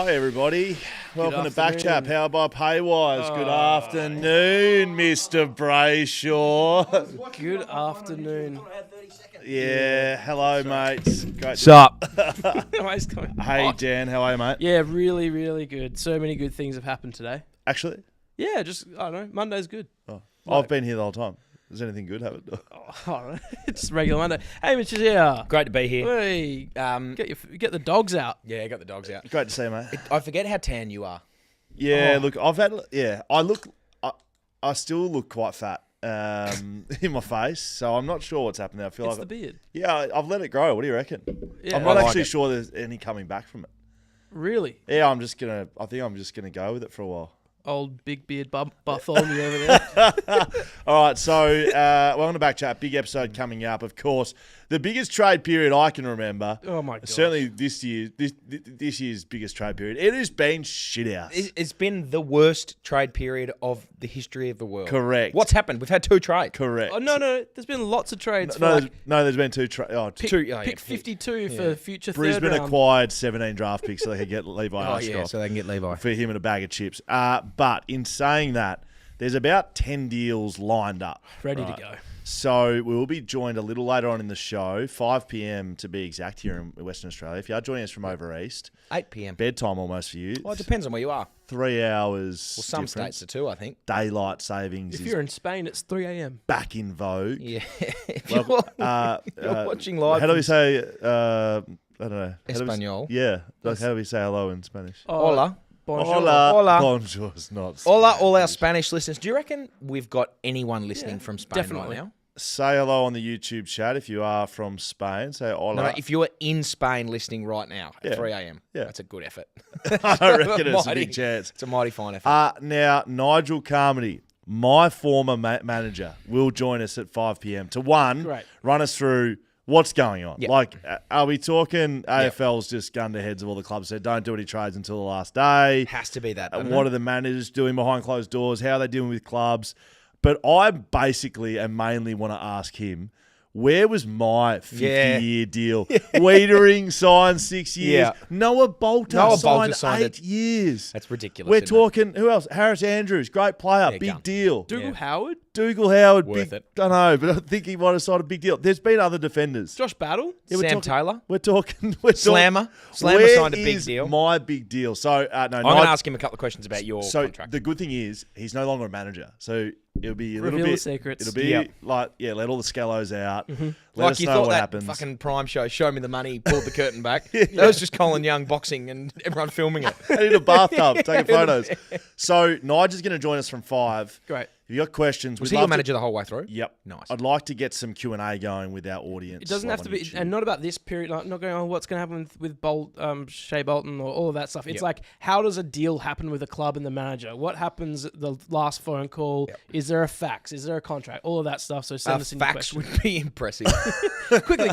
Hi, everybody. Welcome to afternoon. BackChat, powered by Paywise. Good afternoon, Mr. Brayshaw. Good afternoon. Yeah, hello, mates. Great. Sup? Hey, Dan, how are you, mate? Yeah, really, really good. So many good things have happened today. Actually, Yeah, just, I don't know, Monday's good. I've been here the whole time. Has anything good happened? I don't know. It's regular Monday. Hey, Mitch is here. Great to be here. Hey, get the dogs out. Yeah, got the dogs out. Great to see you, mate. I forget how tan you are. Yeah, look, I still look quite fat in my face, so I'm not sure what's happened there. I feel It's like the beard. Yeah, I've let it grow. What do you reckon? Yeah. I'm not I like actually it. sure there's any coming back from it. Really? Yeah, I think I'm just gonna go with it for a while. Old big beard Bartholomew over there. All right, so welcome to BackChat. Big episode coming up. Of course, the biggest trade period I can remember. Oh, my God. Certainly this year's biggest trade period. It has been shit out. It's been the worst trade period of the history of the world. Correct. What's happened? We've had two trades. Correct. Oh, no, there's been lots of trades. No, for there's been two trades. pick 52 for future Brisbane third round. acquired 17 draft picks so they could get Levi Oh, Ashcroft yeah, so they can get Levi. for him and a bag of chips. But in saying that, there's about 10 deals lined up. Ready to go. So we will be joined a little later on in the show, 5 p.m. to be exact, here in Western Australia. If you are joining us from over east, 8 p.m. bedtime almost for you. Well, it depends on where you are. 3 hours. Well, some difference. states are 2, I think. Daylight savings If is you're in Spain, it's 3 a.m. back in vogue. Yeah. If Well, you're watching live. How do we say? I don't know. Espanol. Yeah. Like, how do we say hello in Spanish? Hola. Bonjour. Hola. Hola. Bonjour is not. Hola, all our Spanish listeners. Do you reckon we've got anyone listening from Spain definitely. right now? Say hello on the YouTube chat if you are from Spain. Say hola. No, if you're in Spain listening right now at Yeah. 3 a.m., Yeah. that's a good effort. I reckon it's a Mighty. big chance. It's a mighty fine effort. Now, Nigel Carmody, my former manager, will join us at 5 p.m. to Great. run us through what's going on. Yep. Like, are we talking AFL's just gunned the heads of all the clubs, said don't do any trades until the last day? Has to be that. What are the managers doing behind closed doors? How are they dealing with clubs? But I basically and mainly want to ask him, where was my 50-year deal? Wiedering signed 6 years. Yeah. Noah Bolter signed signed 8 years. That's ridiculous. We're isn't it? talking, who else? Harris Andrews, great player, Yeah, big gun. deal. Dougal Howard? Dougal Howard, Worth big, it. don't know, but I think he might have signed a big deal. There's been other defenders. Josh Battle? Yeah, Sam Taylor. We're talking. Slammer. Slammer where signed a big is deal. my big deal? So, no, I'm going to ask him a couple of questions about your so contract. the good thing is he's no longer a manager, so it'll be a little Reveal the bit. secrets. It'll be Yep. like let all the scallos out. Let like us you know thought what that happens. fucking Prime show, Show Me the Money, pulled the curtain back. That was just Colin Young boxing and everyone filming it. I need a bathtub, taking photos. So Nigel's going to join us from 5. Great. If you got questions, Was we'd he your love to- manager the whole way through? Yep. Nice. I'd like to get some Q&A going with our audience. It doesn't like have to on be, YouTube. and not about this period, like not going on what's going to happen with Shea Bolton or all of that stuff. It's Yep. like, how does a deal happen with a club and the manager? What happens at the last phone call? Yep. Is there a fax? Is there a contract? All of that stuff. So send us in your Facts questions. would be impressive. Quickly.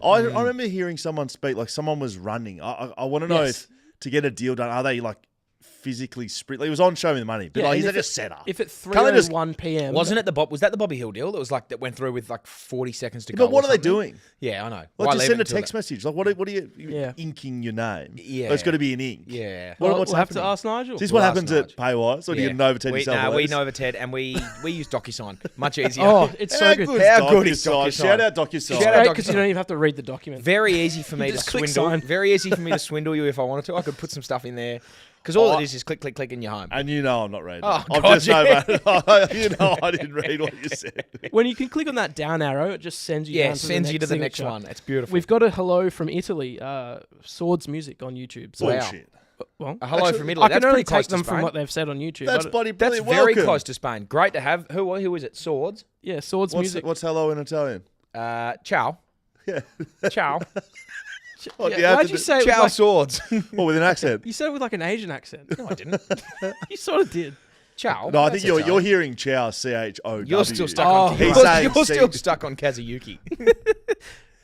I remember hearing someone speak, like someone was running. I want to know Yes. if to get a deal done, are they like physically sprint? Like, it was on Show Me the Money, but Yeah, like, and he's if like a it- setter. If at Can't they just- 3:01 p.m. Wasn't it was that the Bobby Hill deal that was like that went through with like 40 seconds to go? But what or are they something? doing? Yeah, I know. Like, Why just leave send it a until text that- message. Like, what are you Yeah. inking your name? Yeah. There's got to be an ink. Yeah. What's we'll have to happening? ask Nigel. Is this We'll what ask happens at Nigel. Paywise? Or do you Yeah. Nova Ted we, yourself? nah, on we this? Nova Ted and we use DocuSign. Much easier. Oh, it's so good. How good is DocuSign? DocuSign? Shout out DocuSign. Shout out Great because you DocuSign. don't even have to read the document. Very easy for me to just click swindle. sign. Very easy for me to swindle you if I wanted to. I could put some stuff in there because all it is click, click, click, and you're home. And you know I'm not reading. Oh, I'm God, just yeah. you know I didn't read what you said. When you can click on that down arrow, it just sends you Yeah, down sends you to the signature. next one. It's beautiful. We've got a hello from Italy, Swords Music on YouTube. So, Wow. Bullshit. well, a hello Actually, from Italy. I That's can only pretty close take them to from Spain. what they've said on YouTube. That's I don't- bloody That's brilliant. very Welcome. close to Spain. Great to have. Who is it? Swords. Yeah, Swords Music. What's hello in Italian? Ciao. Yeah. Ciao. What do Yeah, have why'd to you do? say it with Ciao like, swords. Well, with an accent. you said it with like an Asian accent? No, I didn't. You sort of did. Ciao. No, I That's think you're Italian. hearing Chow, CHOW. You're still stuck Oh, on. he's You're, saying you're still C- stuck on Kazuyuki.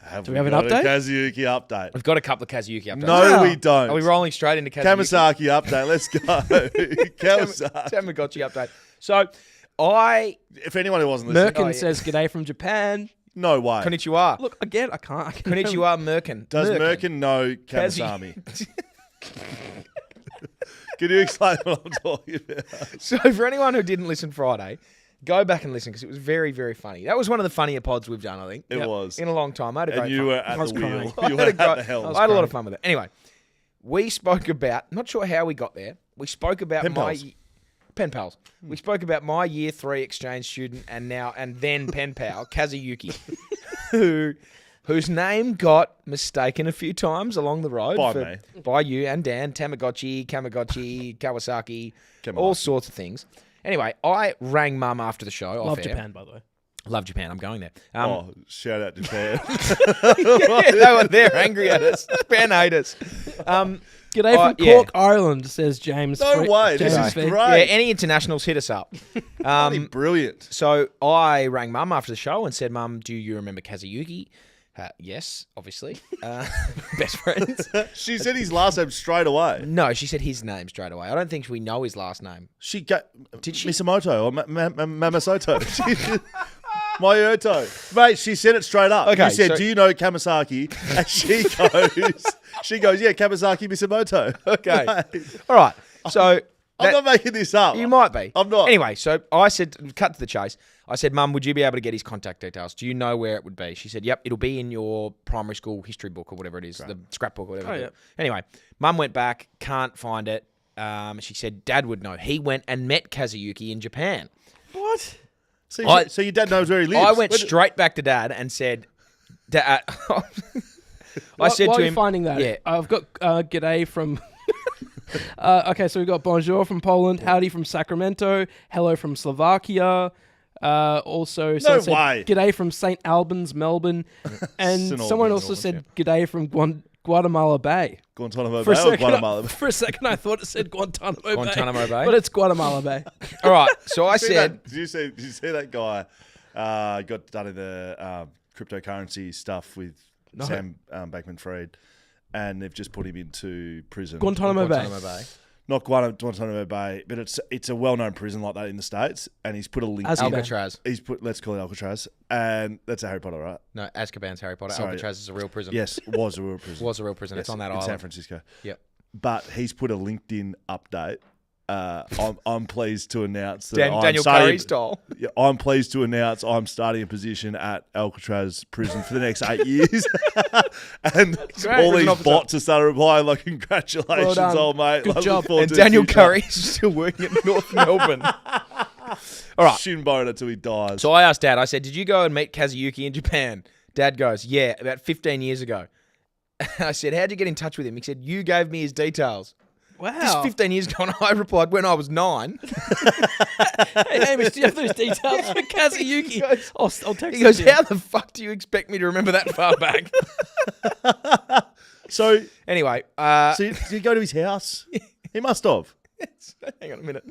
Have we have an got update? A Kazuyuki update. We've got a couple of Kazuyuki updates. No, Wow. we don't. Are we rolling straight into Kazuyuki? Kamasaki update. Let's go. Kawasaki. Tamagotchi update. So, I If anyone who wasn't listening, Merkin yeah. says g'day from Japan. no way. konnichiwa. Look, again, I can't. Konnichiwa, Merkin. Does Merkin know Kamasami? Can you explain what I'm talking about? So for anyone who didn't listen Friday, go back and listen because it was very, very funny. That was one of the funnier pods we've done, I think. It was. In a long time. I had a great And you fun. were at was the wheel. crying. You were at the helm. I had a lot of fun with it. Anyway, we spoke about, not sure how we got there. We spoke about pen pals. We spoke about my year 3 exchange student and then pen pal, Kazuyuki, whose name got mistaken a few times along the road. By you and Dan, Tamagotchi, Kawasaki, all sorts of things. Anyway, I rang Mum after the show. Love Japan, by the way. Love Japan. I'm going there. Shout out Japan. They're angry at us. Japan hate us. G'day from Cork, Ireland, says James. No way. This is great. Yeah, any internationals, hit us up. Brilliant. So I rang Mum after the show and said, Mum, do you remember Kazuyuki? Yes, obviously. Best friends. She said his last name straight away. No, she said his name straight away. I don't think we know his last name. Did she? Misamoto or Mamasoto. Mayoto. Mate, she said it straight up. Okay, you said, do you know Kamasaki? And she goes, yeah, Kamasaki Misamoto. Okay. All right. So I'm not making this up. You might be. I'm not. Anyway, so I said, cut to the chase. I said, Mum, would you be able to get his contact details? Do you know where it would be? She said, yep, it'll be in your primary school history book or whatever it is, the scrapbook or whatever. Oh, yeah. Anyway, Mum went back, can't find it. She said, Dad would know. He went and met Kazuyuki in Japan. What? So your dad knows where he lives? I went straight back to Dad and said, Dad, I said while to you're him, finding that, yeah. I've got g'day from... okay, so we've got bonjour from Poland, howdy from Sacramento, hello from Slovakia, also someone said way. g'day from St. Albans, Melbourne, and someone also said g'day from Guatemala Bay. Guantanamo Bay or Guatemala Bay? For a second, I thought it said Guantanamo Bay. But it's Guatemala Bay. All right, so I said... Did you see that guy got done in the cryptocurrency stuff with Sam Bankman-Fried, and they've just put him into prison. Guantanamo Bay. Not Guantanamo Bay, but it's a well-known prison like that in the States, and he's put a link. Alcatraz. Let's call it Alcatraz, and that's a Harry Potter, right? No, Azkaban's Harry Potter. Sorry. Alcatraz is a real prison. Yes, was a real prison. Was a real prison. Yes, it's on that in island. San Francisco. Yep. But he's put a LinkedIn update. I'm pleased to announce that Daniel Curry style. Yeah, I'm pleased to announce I'm starting a position at Alcatraz prison for the next 8 years. And all these bots are starting replying like, congratulations, old mate. Good job. And Daniel Curry is still working at North Melbourne. All right. Shin boner till he dies. So I asked Dad, I said, did you go and meet Kazuyuki in Japan? Dad goes, yeah, about 15 years ago. I said, how'd you get in touch with him? He said, you gave me his details. Wow. This 15 years ago, and I replied, when I was 9. Hey, Hamish, do you have those details for Kazuyuki? I'll text He goes, you. how the fuck do you expect me to remember that far back? So Anyway. did you go to his house? He must have. Hang on a minute.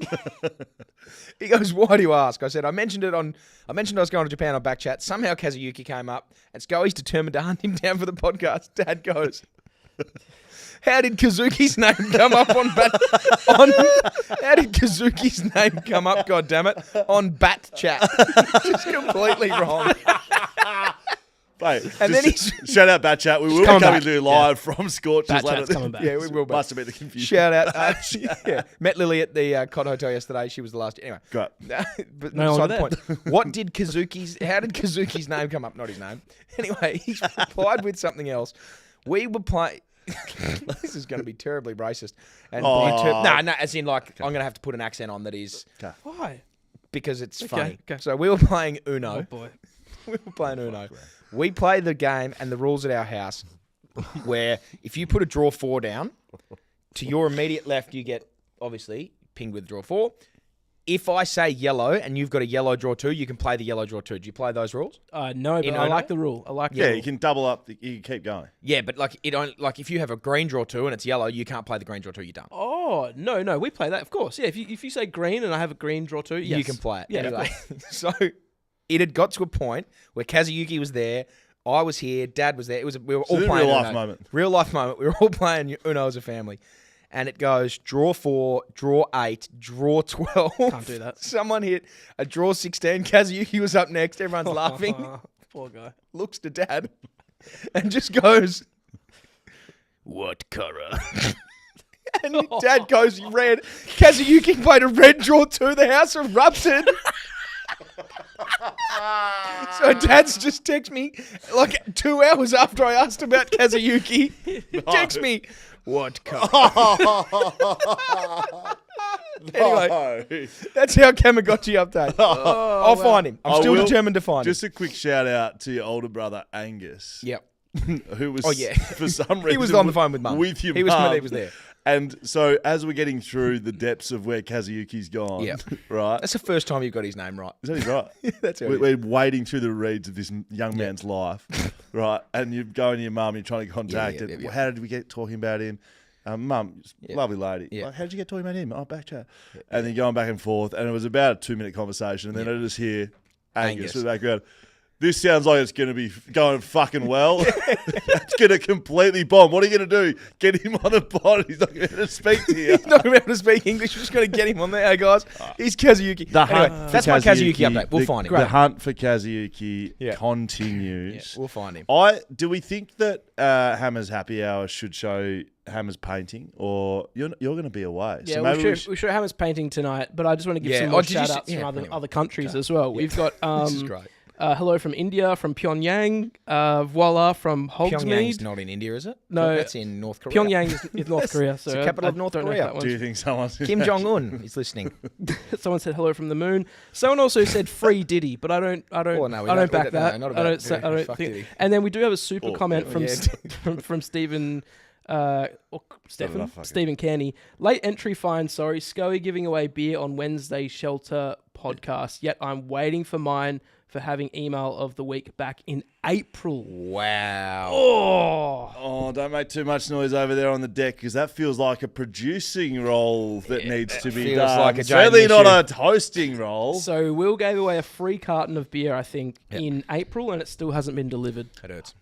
He goes, why do you ask? I said, I mentioned I was going to Japan on BackChat. Somehow Kazuyuki came up, and Scully's determined to hunt him down for the podcast. Dad goes, how did Kazuki's name come up how did Kazuki's name come up, goddammit, on BackChat? Just completely wrong. Mate, And then shout out BackChat. We will be coming coming back. to you live from Scorchers BackChat's later. coming back. Yeah, we will be. Must have been the confusion. Shout out. Yeah. Met Lily at the Cod Hotel yesterday. She was the last. Anyway. Great. But No beside longer the point. How did Kazuki's name come up? Not his name. Anyway, he replied with something else. We were playing. This is going to be terribly racist. And no, as in like I'm going to have to put an accent on that is Why? because it's funny. Okay. So we were playing Uno. Oh, boy. We were playing Uno. We play the game and the rules at our house where if you put a draw 4 down, to your immediate left you get, obviously, pinged with draw 4. If I say yellow and you've got a yellow draw 2, you can play the yellow draw 2. Do you play those rules? No, but In I Uno? like the rule. I like the Yeah, rule. you can double up. You can keep going. Yeah, but like if you have a green draw 2 and it's yellow, you can't play the green draw 2. You're done. Oh, no, we play that, of course. Yeah, if you say green and I have a green draw too, yes. You can play it. Yeah, Anyway, so it had got to a point where Kazuyuki was there, I was here, Dad was there. We were all a playing real life Uno. moment. Real life moment. We were all playing Uno as a family. And it goes draw 4, draw 8, draw 12. Can't do that. Someone hit a draw 16. Kazuyuki was up next. Everyone's laughing. Poor guy. Looks to Dad and just goes, what colour? And Dad goes red. Kazuyuki played a red draw too. The house erupted. So Dad's just text me like 2 hours after I asked about Kazuyuki. He texts me, what cup? Anyway, that's our Tamagotchi update. I'll find him. I'm still determined to find him. Just a quick shout out to your older brother, Angus. Yep. Who was, for some reason, he was on the phone with Mum. With your he mum. was there. And so, as we're getting through the depths of where Kazuyuki's gone, right? That's the first time you've got his name right. Is that his right? That's how we're wading through the reeds of this young man's life, right? And you're going to your mum, you're trying to contact it. How did we get talking about him? Mum, lovely lady. Yeah. Like, how did you get talking about him? Oh, BackChat. And then going back and forth. And it was about a 2-minute conversation. And then I just hear Angus in the background. This sounds like it's going to be going fucking well. It's going to completely bomb. What are you going to do? Get him on the pod? He's not going to speak to you. He's not going to be able to speak English. We're just going to get him on there. Hey, guys. He's Kazuyuki. That's my Kazuyuki update. We'll find him. The hunt for Kazuyuki continues. Yeah, we'll find him. Do we think that Hammer's Happy Hour should show Hammer's painting, or you're going to be away? Yeah, so maybe we should Hammer's painting tonight, but I just want to give some more shout-outs from other countries as well. We've got... this is great. Hello from India, from Pyongyang. Voila from Hogsmeade. Pyongyang's not in India, is it? No. That's in North Korea. Pyongyang is North Korea. So it's the capital of North Korea. Do you think someone's... Kim Jong-un is listening. Someone said hello from the moon. Someone also said free Diddy, but I don't back that. I don't think. Diddy. And then we do have a super comment from Stephen... Stephen Kearney. Late entry fine, sorry. Scully giving away beer on Wednesday shelter podcast. Yet I'm waiting for mine for having email of the week back in April. Wow. Oh, don't make too much noise over there on the deck, because that feels like a producing role that needs to be done. Like a certainly not a hosting role. So Will gave away a free carton of beer, I think, in April, and it still hasn't been delivered. It hurts.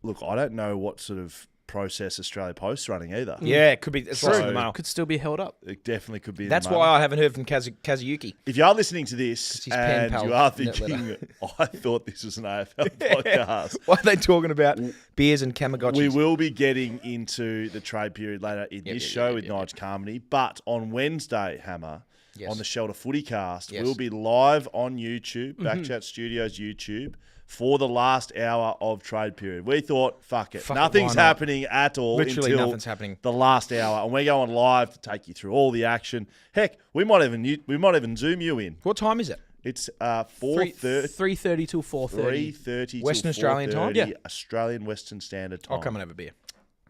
Look, I don't know what sort of process Australia Post's running either. Yeah, it could be. It's lost in the mail. Could still be held up. It definitely could be. That's why I haven't heard from Kazuyuki. If you are listening to this and you are thinking, I thought this was an AFL podcast. Why are they talking about beers and Tamagotchis? We will be getting into the trade period later in this show with Nige Carmody, but on Wednesday, Hammer, on the Shelter Footy Cast, we'll be live on YouTube, BackChat Studios YouTube, for the last hour of trade period. We thought, fuck it. Nothing's happening at all. Literally until nothing's happening. The last hour. And we're going live to take you through all the action. Heck, we might even Zoom you in. What time is it? It's 4:30. 3:30 till 4:30. 3:30 Western Australian time? Yeah. Australian Western Standard Time. I'll come and have a beer.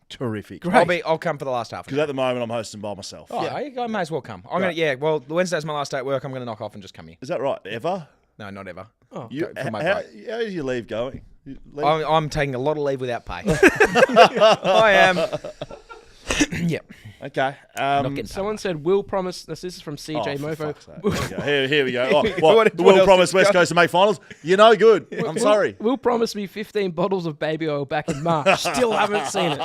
Terrific. Great. I'll come for the last half. Because at the moment I'm hosting by myself. Oh, yeah. I may as well come. Well, Wednesday's my last day at work. I'm going to knock off and just come here. Is that right? Ever? No, not ever. Oh, how is your leave going? I'm taking a lot of leave without pay. I am. Yep. Okay. Someone said, Will promise... This is from CJ Mofo. Here we go. Will promise West Coast to make finals? You're no good. I'm sorry. Will promised me 15 bottles of baby oil back in March. Still haven't seen it.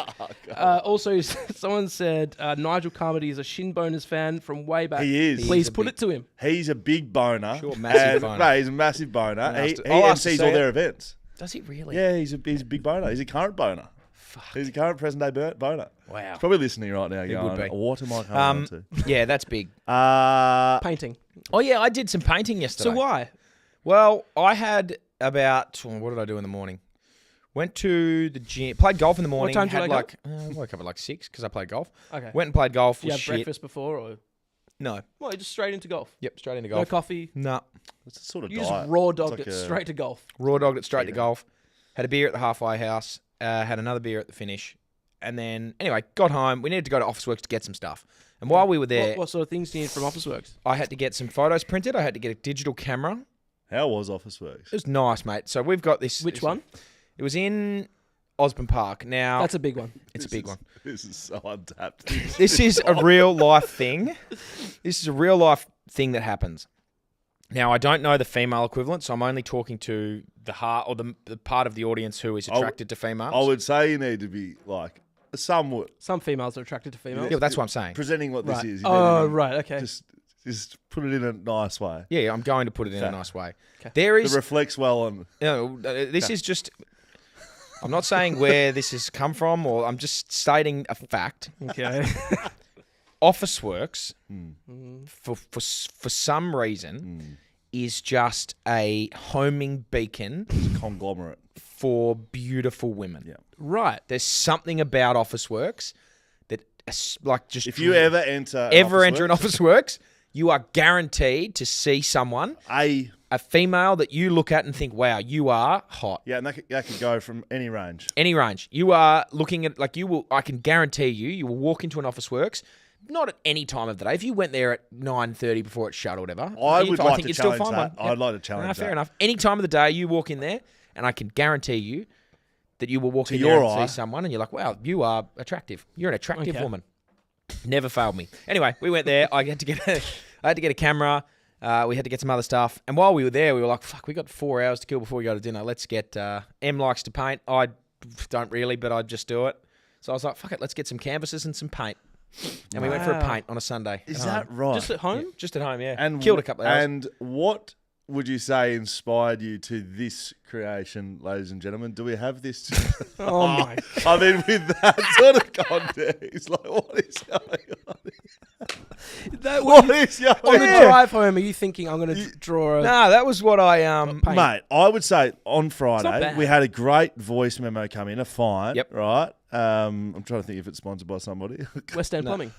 Also, someone said, Nigel Carmody is a Shin Boners fan from way back. He is. Please put it to him. He's a big boner. Sure, massive boner. Mate, he's a massive boner. He MCs all their events. Does he really? Yeah, he's a big boner. He's a current boner. Fuck. He's a current present day boner. Wow. He's probably listening right now going, would be. what am I coming on to? Yeah, that's big. Painting. Oh, yeah, I did some painting yesterday. So why? Well, I had about... what did I do in the morning? Went to the gym. Played golf in the morning. What time did you woke up at like 6 because I played golf. Okay. Went and played golf. Did you have breakfast before? Or? No. Well, just straight into golf? Yep, straight into golf. No coffee? No. It's a sort of You diet. just raw dogged it straight to golf. Raw dogged it straight to golf. Had a beer at the halfway house. Had another beer at the finish. And then, anyway, got home. We needed to go to Officeworks to get some stuff. And while we were there... What sort of things do you need from Officeworks? I had to get some photos printed. I had to get a digital camera. How was Officeworks? It was nice, mate. So we've got this... Which one? It was in Osborne Park. Now... That's a big one. It's a big one. This is so untapped. This is a real life thing. This is a real life thing that happens. Now, I don't know the female equivalent, so I'm only talking to the heart or the part of the audience who is attracted to females. I would say you need to be like somewhat. Some females are attracted to females. Yeah, that's what I'm saying. Presenting what this is. Oh, right, okay. Just put it in a nice way. Yeah, I'm going to put it in a nice way. Okay. There is... It reflects well on... this is just... I'm not saying where this has come from, or I'm just stating a fact. Okay. Officeworks, for some reason, is just a homing beacon. It's a conglomerate. For beautiful women. Yeah. Right. There's something about Officeworks that, like, just... If you ever enter an Officeworks, you are guaranteed to see someone, a female that you look at and think, wow, you are hot. Yeah, and that could go from any range. Any range. You are looking at, like, I can guarantee you will walk into an Officeworks, not at any time of the day. If you went there at 9:30 before it shut or whatever, I think you'd still find that. I'd like to challenge that. Fair enough. Any time of the day, you walk in there, and I can guarantee you that you will walk in there and see someone, and you're like, wow, you are attractive. You're an attractive woman. Never failed me. Anyway, we went there. I had to get a camera. We had to get some other stuff. And while we were there, we were like, fuck, we got 4 hours to kill before we go to dinner. Let's get... M likes to paint. I don't really, but I'd just do it. So I was like, fuck it, let's get some canvases and some paint. And we went for a paint on a Sunday. Is that right? Just at home? Yeah, just at home, yeah. And killed a couple of hours. And what would you say inspired you to this creation, ladies and gentlemen? Do we have this? Oh my! I mean, with that sort of context, like, what is going on? On the drive home, are you thinking I'm going to draw a... No, that was what I... Mate, I would say on Friday, we had a great voice memo come in, a fine, right? I'm trying to think if it's sponsored by somebody. West End Plumbing.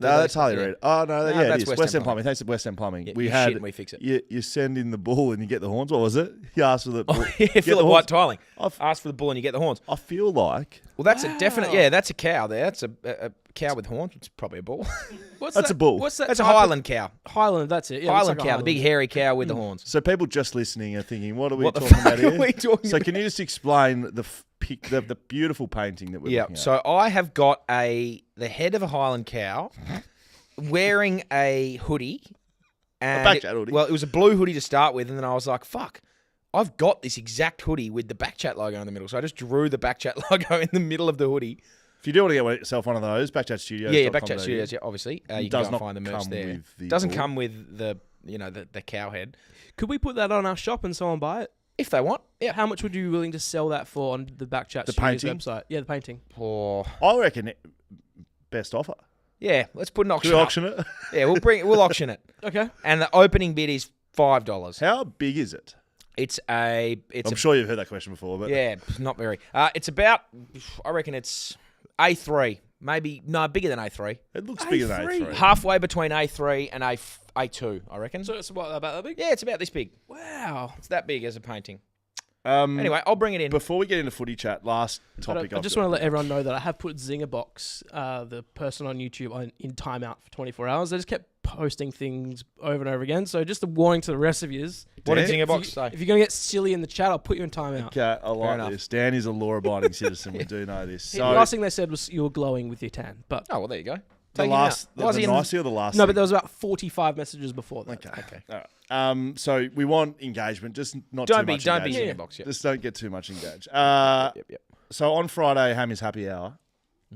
No, that's Harley Reid. Oh, no, it is. West End Plumbing. Thanks to West End Plumbing. Yeah, we had... and we fix it. You send in the bull and you get the horns. What was it? You asked for the bull. Philip White tiling. Ask for the bull and you get the horns. I feel like... Well, that's a definite... Yeah, that's a cow there. That's a cow with horns. It's probably a bull. That's a bull. What's that? That's a Highland cow. Highland, that's it. Yeah, Highland cow, the big hairy cow with the horns. So people just listening are thinking, what are we What talking the fuck about here? are we talking So about? can you just explain the beautiful painting that we're looking at? So I have got the head of a Highland cow wearing a hoodie. And a BackChat hoodie. Well, it was a blue hoodie to start with, and then I was like, fuck, I've got this exact hoodie with the BackChat logo in the middle. So I just drew the BackChat logo in the middle of the hoodie. If you do want to get yourself one of those, BackChat Studios. Yeah, BackChat Studios, obviously. You can go and find the merch there. It doesn't come with the cow head. Could we put that on our shop and someone buy it? If they want. Yeah. How much would you be willing to sell that for on the BackChat Studios website? Yeah, the painting. I reckon best offer. Yeah, let's put an auction. Should we auction it? Yeah, we'll auction it. Okay. And the opening bid is $5. How big is it? I'm sure you've heard that question before, but yeah, not very. It's about, I reckon it's A3, maybe bigger than A3. It looks bigger than A3. Halfway between A3 and A2, I reckon. So it's about that big? Yeah, it's about this big. Wow, it's that big as a painting. Anyway, I'll bring it in. Before we get into footy chat, last topic. I just want to let everyone know that I have put Zingerbox, the person on YouTube, in timeout for 24 hours. They just kept posting things over and over again. So just a warning to the rest of yous. What did Zingerbox say? If you're going to get silly in the chat, I'll put you in timeout. Okay, I like this. Dan is a law-abiding citizen. We do know this. So, the last thing they said was you were glowing with your tan. But oh, well, there you go. The nicey or the last? No, but there was about 45 messages before that. Okay. All right. So we want engagement, just not too much. Don't be Zingerbox. Yet. Just don't get too much engaged. Yep. So on Friday, Hammy's Happy Hour,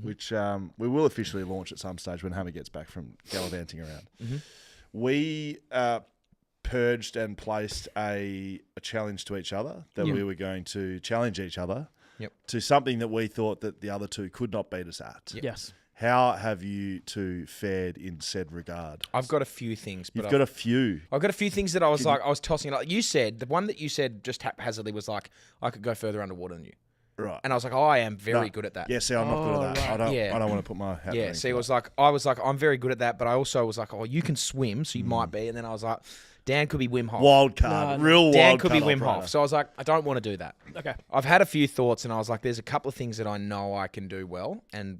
which we will officially launch at some stage when Hammer gets back from gallivanting around. Mm-hmm. We purged and placed a challenge to each other that we were going to challenge each other to something that we thought that the other two could not beat us at. Yep. Yes. How have you two fared in said regard? I've got a few things. You've got a few. I've got a few things that I was tossing. Like you said, the one that you said just haphazardly was like, I could go further underwater than you. Right. And I was like, I am very good at that. Yeah, see, I'm not good at that. Right. I don't want to put my hat Yeah, see, I was like, I'm very good at that, but I also was like, oh, you can swim, so you might be. And then I was like, Dan could be Wim Hof. Wild card. Real wild card. Dan could be Wim Hof. So I was like, I don't want to do that. Okay. I've had a few thoughts, and I was like, there's a couple of things that I know I can do well, and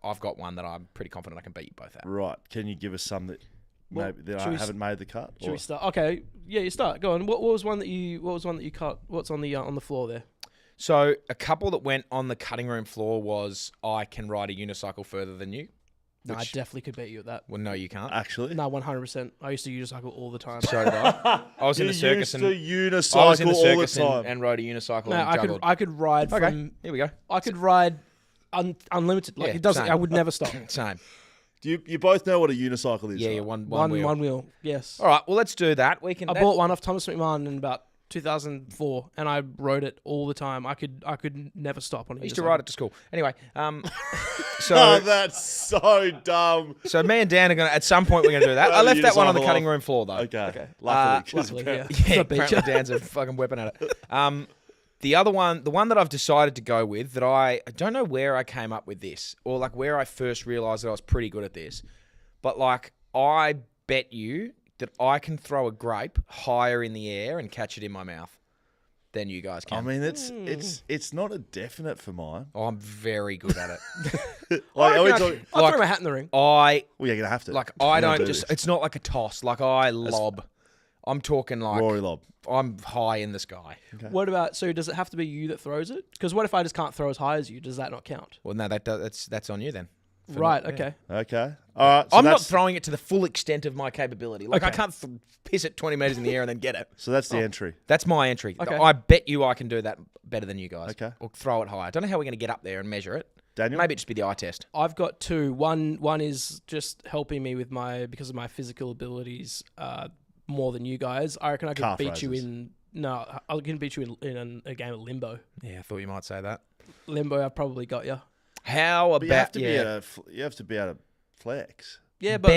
I've got one that I'm pretty confident I can beat you both at. Right. Can you give us some that maybe that haven't made the cut? Should we start? Okay. Yeah, you start. Go on. What was one that you cut? What's on the floor there? So a couple that went on the cutting room floor was I can ride a unicycle further than you. No, I definitely could beat you at that. Well, no, you can't. Actually? No, 100%. I used to unicycle all the time. So did I. I was in the circus and rode a unicycle. No, and I could ride from... Here we go. I could ride unlimited. Like, it doesn't... Same. I would never stop. Same. You both know what a unicycle is, Yeah, right? one wheel. One wheel, yes. All right, well, let's do that. I bought one off Thomas McMahon in about 2004, and I rode it all the time. I could never stop on it. I used to ride it to school. Anyway, Oh, so that's so dumb. so me and Dan are gonna at some point we're gonna do that. I left You that just one on the level cutting off. room floor though. Okay. Luckily. 'cause Luckily, apparently- yeah. Yeah, Beat apparently ya. Dan's a fucking weapon at it. The other one, the one that I've decided to go with, that I don't know where I came up with this, or like where I first realised that I was pretty good at this, but like I bet you that I can throw a grape higher in the air and catch it in my mouth than you guys can. I mean, it's not a definite for mine. I'm very good at it. Like, are we I'll talking? throw my hat in the ring. I Well, you're gonna have to. like I You're gonna don't do just. this. It's not like a toss. Like I lob. I'm talking like Rory lob. I'm high in the sky. What about, so does it have to be you that throws it? Because what if I just can't throw as high as you? Does that not count? Well, no, that's on you then. For Right, not- okay. Okay. All right. So I'm not that's- throwing it to the full extent of my capability. Like I Okay. can't piss it 20 meters in the air and then get it. So that's the entry. That's my entry. Okay. I bet you I can do that better than you guys. Okay. Or throw it high. I don't know how we're going to get up there and measure it. Daniel? Maybe it just be the eye test. I've got two. One is just helping me with because of my physical abilities more than you guys. I reckon I could Calf beat you raises. in. No, I can beat you in a game of limbo. Yeah, I thought you might say that. Limbo, I've probably got you. How But you have about to be able to. You have to be able to flex. Yeah, but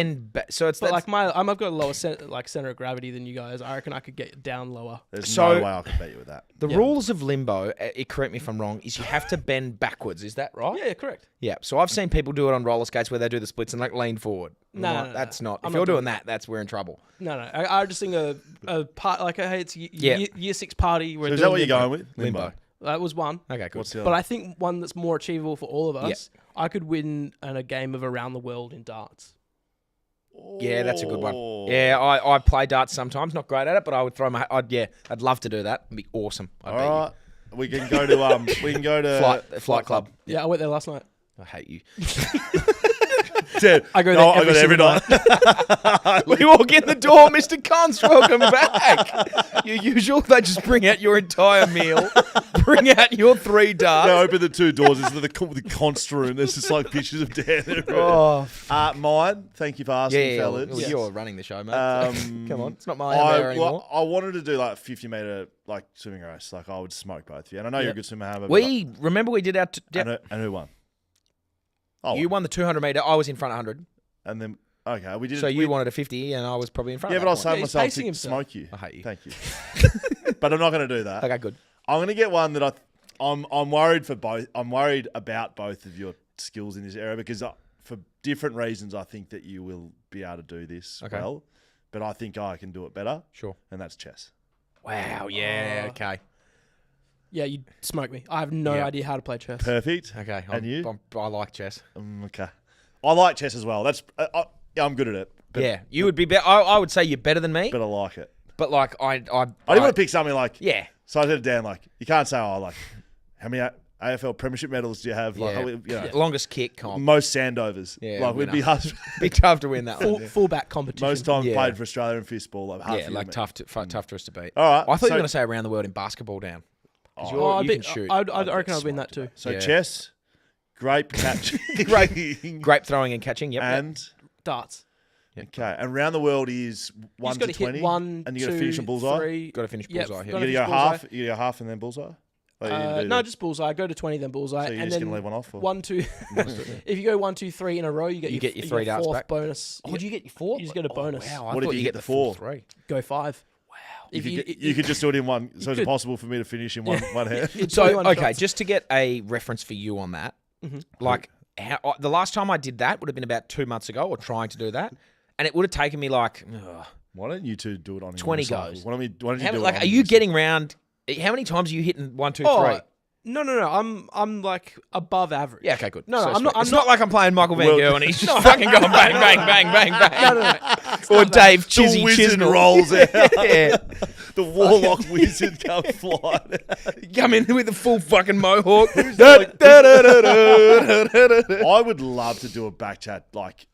so it's but that's, like I've got a lower center of gravity than you guys. I reckon I could get down lower. There's So- no way I could beat you with that. the yeah. rules of limbo. Correct me if I'm wrong. Is you have to bend backwards. Is that right? Yeah, correct. Yeah. So I've seen people do it on roller skates where they do the splits and like lean forward. No, That's not. I'm If not you're doing doing that, that's we're in trouble. No. I just think a part like hey, it's Yeah. year 6 party. So is that what you're going with? Limbo. That was one. Okay, cool. What's the But other? I think one that's more achievable for all of us. I could win in a game of around the world in darts. Yeah, that's a good one. Oh. Yeah, I play darts sometimes. Not great at it, but I would throw my. I'd love to do that. It'd be awesome. I All bet right. We can go to we can go to you. Flight club. Yeah, I went there last night. I hate you. Dude, I go there no, I every go there every single night. We walk in the door, Mr. Const. Welcome back. Your usual. They just bring out your entire meal. Bring out your 3 darts. They open the 2 doors. This is the Const room. There's just like pictures of Dan everywhere. Oh, mine. Thank you for asking, yeah. fellas. Well, you're running the show, mate. Come on, it's not my I, affair anymore. I wanted to do like 50-meter like swimming race. Like I would smoke both of you. And I know you're a good swimmer, Hammer. but We remember we did our. and who won? Oh, You won the 200 meter. I was in front of 100. and then okay, we did. So it. you wanted a 50, and I was probably in front. Yeah, of but I that was point. saving he's myself pacing to himself. smoke you. I hate you. Thank you. But I'm not going to do that. Okay, good. I'm going to get one that I'm worried for both. I'm worried about both of your skills in this area because for different reasons, I think that you will be able to do this well. But I think I can do it better. Sure. And that's chess. Wow. Yeah. Okay. Yeah, you smoke me. I have no Yeah. idea how to play chess. Perfect. Okay. And you? I like chess. Okay. I like chess as well. That's I'm good at it. But, Yeah. You would be better. I would say you're better than me. But I like it. But like I didn't want to pick something like. Yeah. So I said to Dan, like, you can't say, like, how many AFL premiership medals do you have? Like, Yeah. you know, Longest kick comp. most Sandovers. Yeah, like, we'd winner. be hard. Be tough to win that one. Fullback competition. Most times Yeah. played for Australia in fistball. Like, hard Yeah, for you, like mate. tough for us to beat. All right. I thought you so- were going to say around the world in basketball, Dan. 'Cause Oh, I you can shoot. I reckon I'd win that too. So Yeah. chess, grape catch, Grape throwing and catching. Yep. and Darts. okay, and around the world is You 1 just to got to 20, hit 1, and you got to finish a bullseye. 3. Got to finish Yep, bullseye here. gotta You got to go finish half. You go half and then bullseye. Or you do No, the- just bullseye. Go to 20, then bullseye. So you're and just then gonna leave one off, or? 1, 2. If you go 1, 2, 3 in a row, you get You your 3 darts fourth back. bonus. Oh, do you get your 4? You just get a bonus. Wow. I What if thought you you get get the the full 4? 3. Go 5. Wow. You could just do it in one. So it's could. possible for me to finish in one hand. It's So 21 okay, shots. just to get a reference for you on that, like the last time I did that would have been about 2 months ago, or trying to do that, and it would have taken me like Why don't you two do it on 20 your cycle? goes. Why don't you do it like, on are you your getting round? How many times are you hitting 1, 2, 3? Oh, no. I'm like above average. Yeah, okay, good. No, So I'm not. sweet. It's I'm not like I'm playing Michael Van Well- Gogh and he's just fucking going bang, bang, bang, bang, bang. No. Or Dave The Chizzy wizard Chisnell rolls out. yeah. The warlock wizard comes flying. Come in with the full fucking mohawk. I would love to do a backchat like.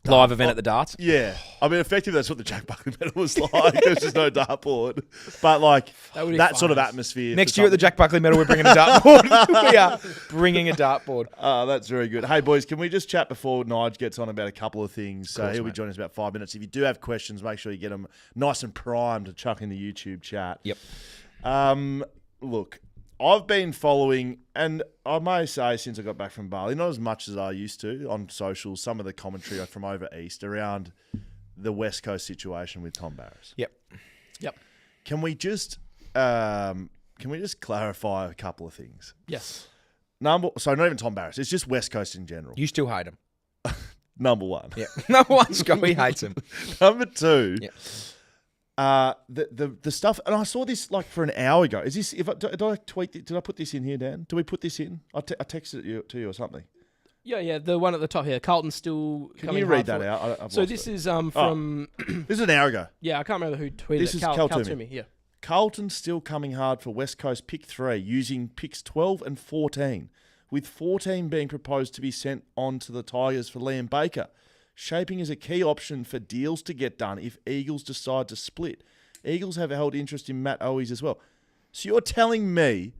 Live event at the darts. Yeah, I mean, effectively, that's what the Jack Buckley medal was like. There's just no dartboard, but like That would be that sort of fun. atmosphere. Next for year at the something. Jack Buckley medal, we're bringing a dartboard. We are bringing a dartboard. That's very good. Hey, boys, can we just chat before Nige gets on about a couple of things? So he'll be joining us in about 5 minutes. If you do have questions, make sure you get them nice and primed to chuck in the YouTube chat. Yep. Look, I've been following, and I may say since I got back from Bali, not as much as I used to on socials, some of the commentary from over east around the West Coast situation with Tom Barras. Yep. Can we just clarify a couple of things? Yes. So not even Tom Barras. It's just West Coast in general. You still hate him. Number one. Yeah. Number one, Scotty hates him. Number two. Yeah. The stuff, and I saw this like for an hour ago. Is this? Did I tweet? Did I put this in here, Dan? Do we put this in? I texted it to you or something. Yeah. The one at the top here. Carlton's still Can coming you read hard that for it. out? So this is from. This is an hour ago. Yeah, I can't remember who tweeted This it. is Cal Toomey. Toomey. Yeah. Carlton's still coming hard for West Coast pick 3 using picks 12 and 14, with 14 being proposed to be sent on to the Tigers for Liam Baker, shaping as a key option for deals to get done if Eagles decide to split. Eagles have held interest in Matt Owies as well. So you're telling me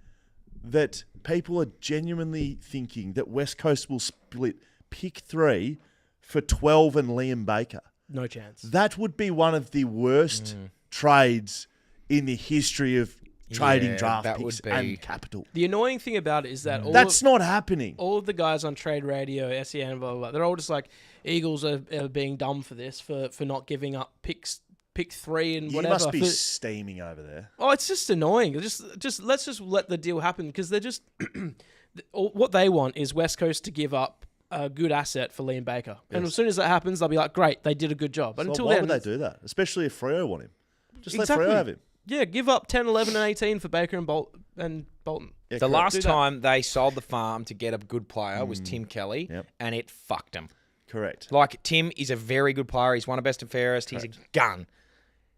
that people are genuinely thinking that West Coast will split pick 3 for 12 and Liam Baker? No chance. That would be one of the worst trades in the history of trading draft picks and capital. The annoying thing about it is that that's not happening. All of the guys on Trade Radio, SEN, blah, blah, blah, they're all just like, Eagles are being dumb for this, for not giving up pick 3 and whatever. You must be steaming over there. Oh, it's just annoying. Just let's just let the deal happen, because they're just what they want is West Coast to give up a good asset for Liam Baker, and as soon as that happens, they'll be like, great, they did a good job. But So until why then, would they do that? Especially if Freo want him. Just Exactly. let Freo have him. Yeah, give up 10, 11, and 18 for Baker and Bolton. Yeah, The correct. last Do that. time they sold the farm to get a good player was Tim Kelly, and it fucked him. Correct. Like, Tim is a very good player. He's one of best and fairest. He's a gun.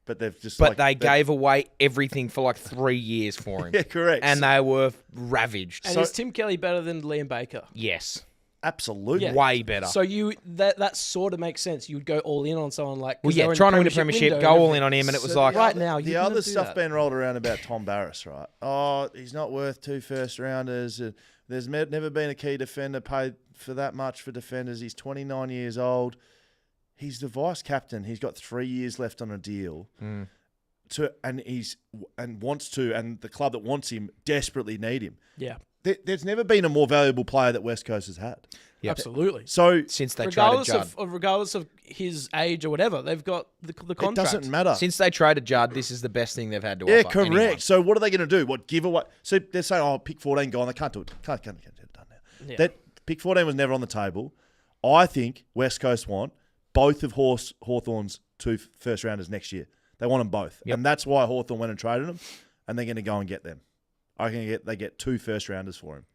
But they've just But they gave away everything for like 3 years for him. Yeah, correct. And they were ravaged. And is Tim Kelly better than Liam Baker? Yes. Absolutely. Yeah. Way better. So that sort of makes sense. You would go all in on someone like... Well, 'cause they were in trying to win a premiership premiership, window go and all in on him, and it was like... right now, you The couldn't other do stuff that. being rolled around about Tom Barras, right? Oh, he's not worth 2 first-rounders. There's never been a key defender paid for that much for defenders. He's 29 years old. He's the vice-captain. He's got 3 years left on a deal. And the club that wants him desperately need him. Yeah, There's never been a more valuable player that West Coast has had. Yep. absolutely. So Since they traded Judd. Regardless of his age or whatever, they've got the it contract. doesn't matter. Since they traded Judd, this is the best thing they've had to Yeah, offer. correct. anyone. So what are they going to do? What, give away? So they're saying, oh, pick 14 gone. They can't do it. Can't get it done now. Yeah. That pick 14 was never on the table. I think West Coast want both of Hawthorn's 2 first-rounders next year. They want them both. Yep. And that's why Hawthorn went and traded them, and they're going to go and get them. I reckon they get 2 first-rounders for him.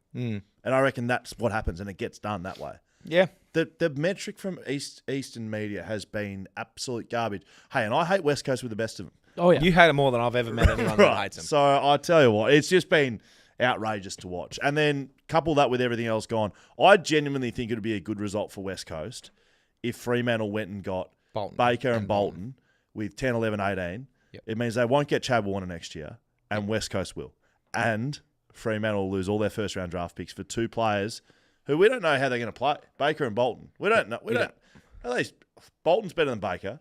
And I reckon that's what happens, and it gets done that way. Yeah. The metric from Eastern media has been absolute garbage. Hey, and I hate West Coast with the best of them. Oh, yeah. You hate him more than I've ever met anyone that hates him. So I tell you what, it's just been outrageous to watch. And then couple that with everything else gone, I genuinely think it would be a good result for West Coast if Fremantle went and got Baker and Bolton with 10, 11, 18. Yep. It means they won't get Chad Warner next year, and West Coast will. And Fremantle will lose all their first-round draft picks for 2 players who we don't know how they're going to play. Baker and Bolton. We don't know. At least Bolton's better than Baker.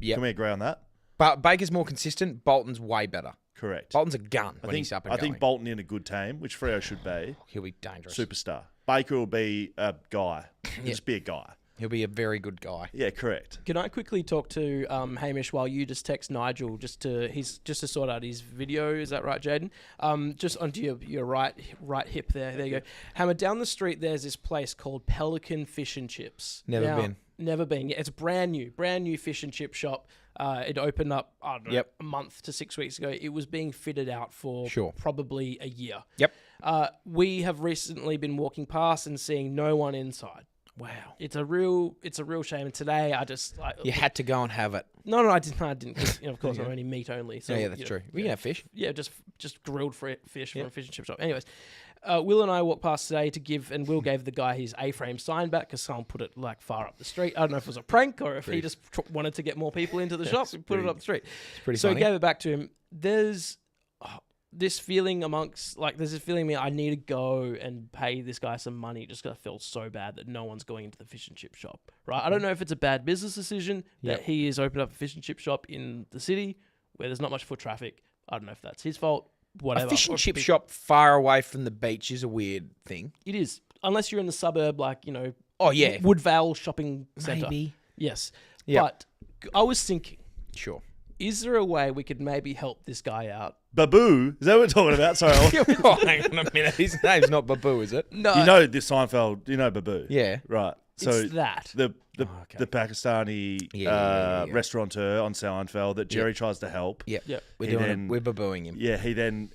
Yep. Can we agree on that? But Baker's more consistent. Bolton's way better. Correct. Bolton's a gun when he's up and I going. think Bolton in a good team, which Freo should be. He'll be dangerous. Superstar. Baker will be a guy. He'll just be a guy. He'll be a very good guy. Yeah, correct. Can I quickly talk to Hamish while you just text Nigel just to sort out his video? Is that right, Jaiden? Just onto your right hip there. There you go. Hammer, down the street there's this place called Pelican Fish and Chips. Never been. Never been. Yeah, it's brand new fish and chip shop. It opened up, I don't know, a month to 6 weeks ago. It was being fitted out for probably a year. Yep. We have recently been walking past and seeing no one inside. Wow, it's a real shame. And today I just you had to go and have it. No, I didn't. 'Cause, of course, I'm only meat only. So yeah, that's true. We can have fish. Yeah, just grilled fish from a fish and chip shop. Anyways, Will and I walked past today to give, and Will gave the guy his A-frame sign back because someone put it like far up the street. I don't know if it was a prank or if he just wanted to get more people into the shop. We put it up the street. It's pretty so funny. he gave it back to him. There's this feeling I need to go and pay this guy some money just because I feel so bad that no one's going into the fish and chip shop, right? I don't know if it's a bad business decision that he has opened up a fish and chip shop in the city where there's not much foot traffic. I don't know if that's his fault, whatever. A fish and chip shop far away from the beach is a weird thing. It is, unless you're in the suburb, like Oh yeah, Woodvale Shopping Centre. maybe. Yes, Yep. but I was thinking, Sure. is there a way we could maybe help this guy out? Baboo, is that what we're talking about? Sorry, Oh, hang on a minute. His name's not Babu, is it? No, you know this Seinfeld. You know Baboo, Yeah. right? So it's that. the okay. the Pakistani Yeah. restaurateur on Seinfeld that Jerry tries to help. Yep. Yep. We're Babuing him. Yeah, he then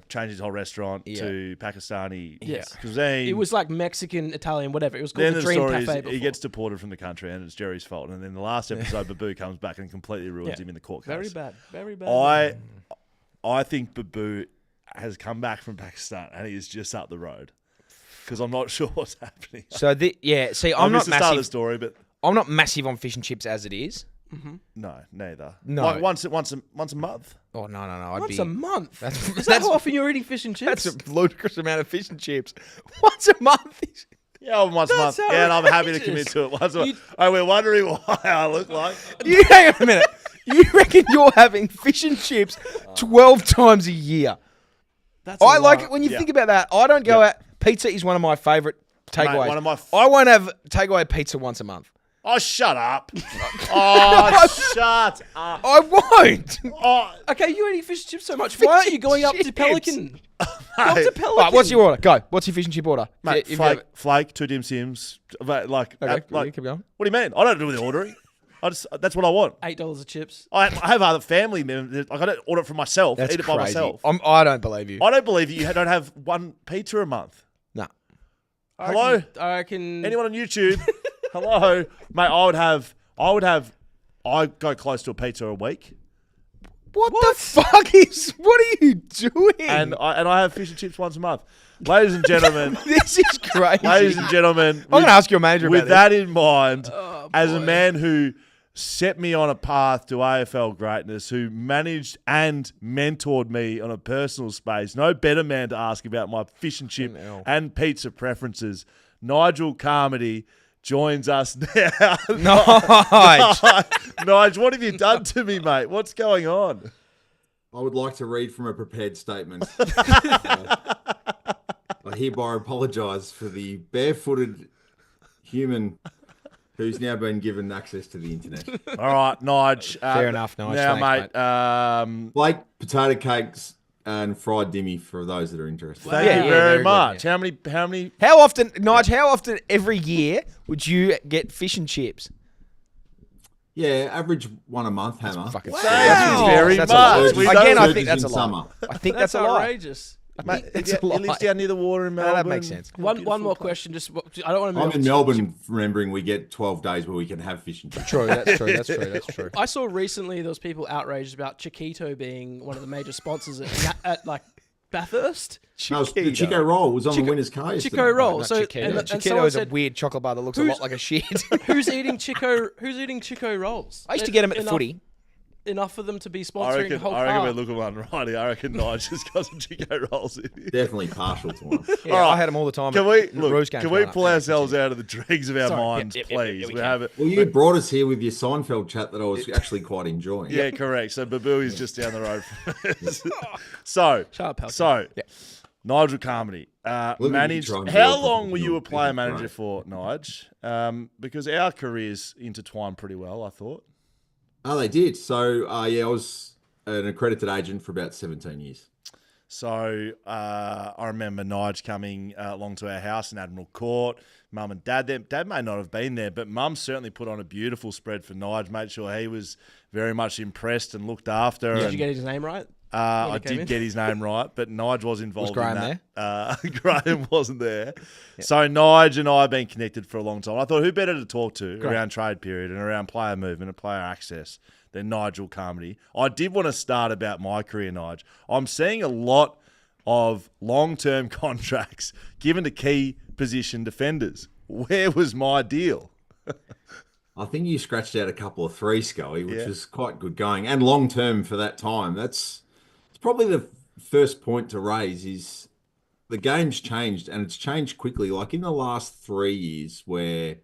changed his whole restaurant Yeah. to Pakistani Yes. cuisine. It was like Mexican, Italian, whatever. It was called Then the the Dream story Cafe is before. he gets deported from the country and it's Jerry's fault. And then the last episode, Baboo comes back and completely ruins him in the court case. Very bad. Very bad. I think Baboo has come back from Pakistan and he is just up the road because I'm not sure what's happening. So see, I I'm not missed the start of the massive. story, but I'm not massive on fish and chips as it is. no, neither. No. Like once a month. Oh no. I'd Once be, a month. That's- Is that that's- how often you're eating fish and chips? That's a ludicrous amount of fish and chips. Once a month. Yeah, once a month. That's Yeah, and I'm happy to outrageous. commit to it once a month. Oh, we're wondering why I look like. You hang on a minute. You reckon you're having fish and chips 12 times a year? That's I a like lot. it when you Yeah. think about that. I don't go out. Pizza is one of my favourite takeaways. one of my I won't have takeaway pizza once a month. Oh, shut up. Oh, shut up. I won't. Oh, Okay, you eating fish and chips so much. Fish Why aren't you and going up to chips. Pelican? Go up mate. to Pelican. Right, what's your order? Go. What's your fish and chip order? Mate, If you flake, have- flake, 2 dim sims. Like, Okay, keep going. what do you mean? I don't do the ordering. That's what I want. $8 of chips. I have other family members. Like, I don't order it for myself. That's eat it by crazy. myself. I don't believe you. I don't believe you don't have one pizza a month. No. Hello? I reckon. Anyone on YouTube? Hello, mate. I go close to a pizza a week, What the fuck is? What are you doing? and I have fish and chips once a month. Ladies and gentlemen, this is crazy. ladies and gentlemen, I'm going to ask your manager about with this. that in mind, Oh, as a boy. man who set me on a path to AFL greatness, who managed and mentored me on a personal space, no better man to ask about my fish and chip and pizza preferences. Nigel Carmody joins us now. Nice. Nigel, what have you done to me, mate? What's going on? I would like to read from a prepared statement. I hereby apologise for the barefooted human who's now been given access to the internet. All right, Nige. Fair enough, Nige. Now, Thanks, mate, Blake, potato cakes and fried dimmy for those that are interested. thank Yeah, you yeah, very very good, much. How many? How often, Nige, how often every year would you get fish and chips? Yeah, average one a month, Hammer. Fucking Thank you very That's a lot. much. We Again, don't- I think that's a in lie. summer. I think That's that's a lie. outrageous. Mate, It's he a lie. lives down near the water in No, Melbourne. that makes sense. One more question. Just I don't want to. I'm in Melbourne, remembering we get 12 days where we can have fish and chips. True, that's true. That's true. That's true. I saw recently those people outraged about Chiquito being one of the major sponsors at like Bathurst. No, the Chico roll was on the winner's car yesterday. Chico roll. Not So Chiquito. and Chiquito someone is a said, weird chocolate bar that looks a lot like a shit. who's eating Chico? Who's eating Chico rolls? I used to get them at Enough- footy. Enough for them to be I sponsoring reckon, whole I reckon car. we're looking one righty. I reckon Nige just got some Chico rolls in here. Definitely partial to one. Yeah, All right. I had them all the time. Can at we the Rose games Can we growing up. pull ourselves out of the dregs of our Sorry. minds, Yep, please? we we can. have it. Well, you brought us here with your Seinfeld chat that I was actually quite enjoying. Yeah, correct. So Baboo is just down the road from us. So, Shut up, Pelican. so Nigel Carmody at you managed. try and How build long were you a professional player business, manager for, Nige? Because our careers intertwined pretty well, I thought. Oh, they did. So, I was an accredited agent for about 17 years. So I remember Nige coming along to our house in Admiral Court. Mum and Dad there. Dad may not have been there, but Mum certainly put on a beautiful spread for Nige. Made sure he was very much impressed and looked after. Did and, you get his name right? I came did in? get his name right, but Nige was involved Graham in that. Graham wasn't there. So Nige and I have been connected for a long time. I thought, who better to talk to around trade period and around player movement and player access than Nigel Carmody? I did want to start about my career, Nige. I'm seeing a lot of long-term contracts given to key position defenders. Where was my deal? I think you scratched out a couple of three, Scully, which was quite good going and long term for that time. It's probably the first point to raise is the game's changed and it's changed quickly. Like in the last 3 years where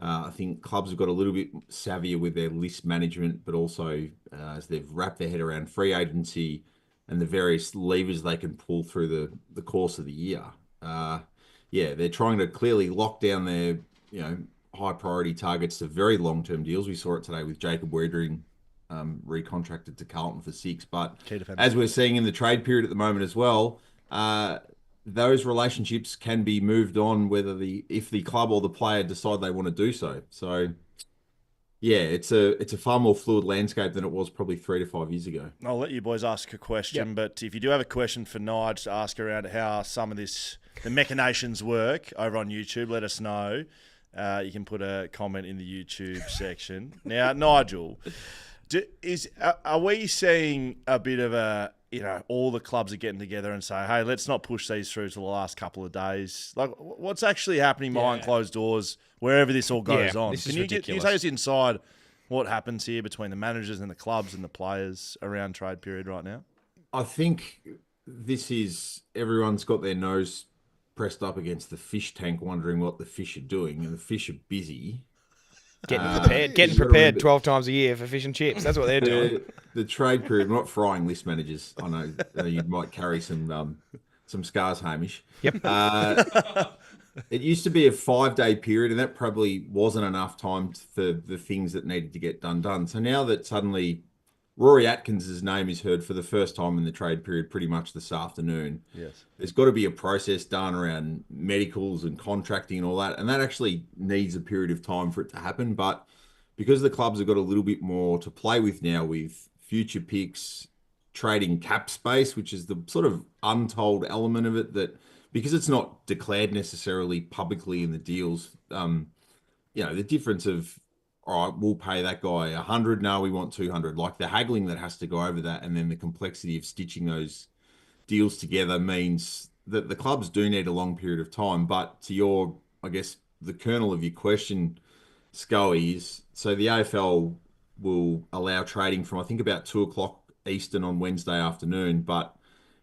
I think clubs have got a little bit savvier with their list management, but also as they've wrapped their head around free agency, and the various levers they can pull through the course of the year. They're trying to clearly lock down their, high priority targets to very long-term deals. We saw it today with Jacob Wedering recontracted to Carlton for 6. But as we're seeing in the trade period at the moment as well, those relationships can be moved on if the club or the player decide they want to do so. So yeah, it's a far more fluid landscape than it was probably 3 to 5 years ago. I'll let you boys ask a question, but if you do have a question for Nige to ask around how some of the machinations work over on YouTube, let us know. You can put a comment in the YouTube section. Now, Nigel, are we seeing a bit of all the clubs are getting together and say, hey, let's not push these through to the last couple of days? Like, what's actually happening behind closed doors wherever this all goes on? Can you take us inside what happens here between the managers and the clubs and the players around trade period right now? I think everyone's got their nose pressed up against the fish tank, wondering what the fish are doing, and the fish are busy. Getting prepared 12 times a year for fish and chips. That's what they're doing. The trade period, we're not frying list managers. I know you might carry some scars, Hamish. Yep. It used to be a 5-day period, and that probably wasn't enough time for the things that needed to get done. So now that suddenly Rory Atkins' name is heard for the first time in the trade period pretty much this afternoon. Yes. There's got to be a process done around medicals and contracting and all that. And that actually needs a period of time for it to happen. But because the clubs have got a little bit more to play with now with future picks, trading cap space, which is the sort of untold element of it, that because it's not declared necessarily publicly in the deals, the difference of, all right, we'll pay that guy 100. No, we want 200. Like the haggling that has to go over that, and then the complexity of stitching those deals together means that the clubs do need a long period of time. But to the kernel of your question, Scully, is so the AFL will allow trading from, I think, about 2:00 Eastern on Wednesday afternoon. But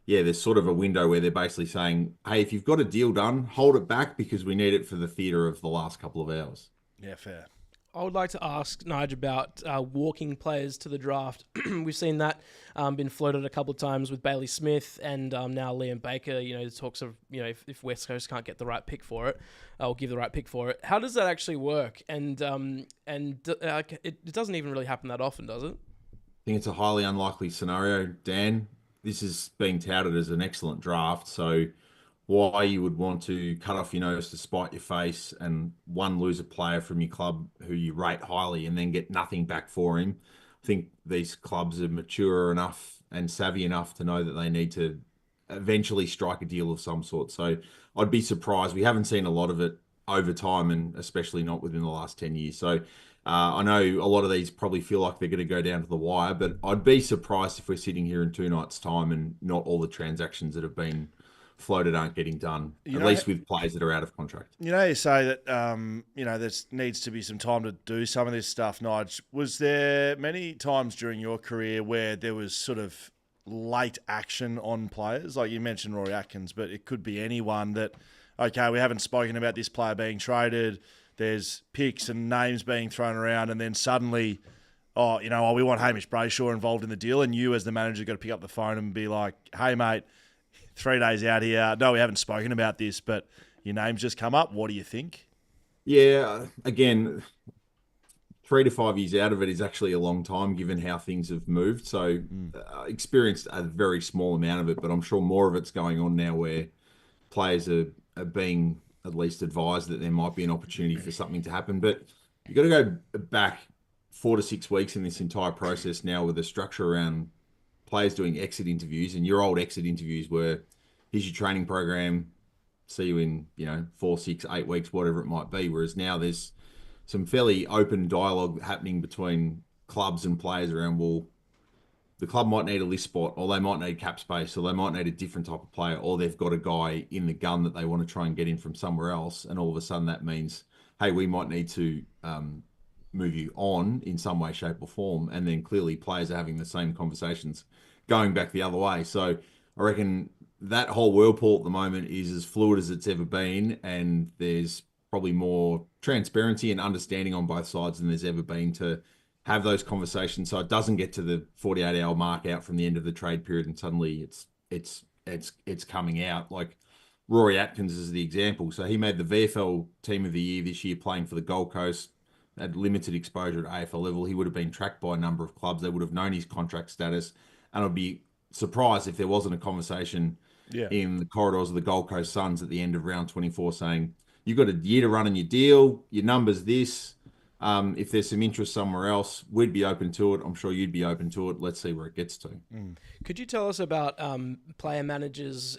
yeah, there's sort of a window where they're basically saying, hey, if you've got a deal done, hold it back because we need it for the theatre of the last couple of hours. Yeah, fair. I would like to ask Nige about walking players to the draft. We've seen that been floated a couple of times with Bailey Smith and now Liam Baker. The talks of if West Coast can't get the right pick for it, or give the right pick for it. How does that actually work? And it doesn't even really happen that often, does it? I think it's a highly unlikely scenario, Dan. This is being touted as an excellent draft, so why you would want to cut off your nose to spite your face and lose a player from your club who you rate highly and then get nothing back for him. I think these clubs are mature enough and savvy enough to know that they need to eventually strike a deal of some sort. So I'd be surprised. We haven't seen a lot of it over time, and especially not within the last 10 years. So I know a lot of these probably feel like they're going to go down to the wire, but I'd be surprised if we're sitting here in 2 nights' time and not all the transactions that have been floated aren't getting done, at least with players that are out of contract. You say that, there needs to be some time to do some of this stuff, Nige. Was there many times during your career where there was sort of late action on players? Like you mentioned Rory Atkins, but it could be anyone that, okay, we haven't spoken about this player being traded. There's picks and names being thrown around, and then suddenly, we want Hamish Brayshaw involved in the deal, and you as the manager got to pick up the phone and be like, hey, mate, 3 days out here. No, we haven't spoken about this, but your name's just come up. What do you think? Yeah, again, 3 to 5 years out of it is actually a long time given how things have moved. So experienced a very small amount of it, but I'm sure more of it's going on now where players are being at least advised that there might be an opportunity for something to happen. But you've got to go back 4 to 6 weeks in this entire process now with the structure around players doing exit interviews, and your old exit interviews were, here's your training program, see you in 4, 6, 8 weeks, whatever it might be. Whereas now there's some fairly open dialogue happening between clubs and players around, well, the club might need a list spot, or they might need cap space, or they might need a different type of player, or they've got a guy in the gun that they want to try and get in from somewhere else, and all of a sudden that means, hey, we might need to move you on in some way, shape, or form. And then clearly players are having the same conversations going back the other way. So I reckon that whole whirlpool at the moment is as fluid as it's ever been, and there's probably more transparency and understanding on both sides than there's ever been to have those conversations so it doesn't get to the 48-hour mark out from the end of the trade period and suddenly it's coming out. Like Rory Atkins is the example. So he made the VFL Team of the Year this year playing for the Gold Coast, had limited exposure at AFL level. He would have been tracked by a number of clubs. They would have known his contract status, and I'd be surprised if there wasn't a conversation in the corridors of the Gold Coast Suns at the end of round 24 saying, you've got a year to run on your deal, your number's this. If there's some interest somewhere else, we'd be open to it. I'm sure you'd be open to it. Let's see where it gets to. Could you tell us about player managers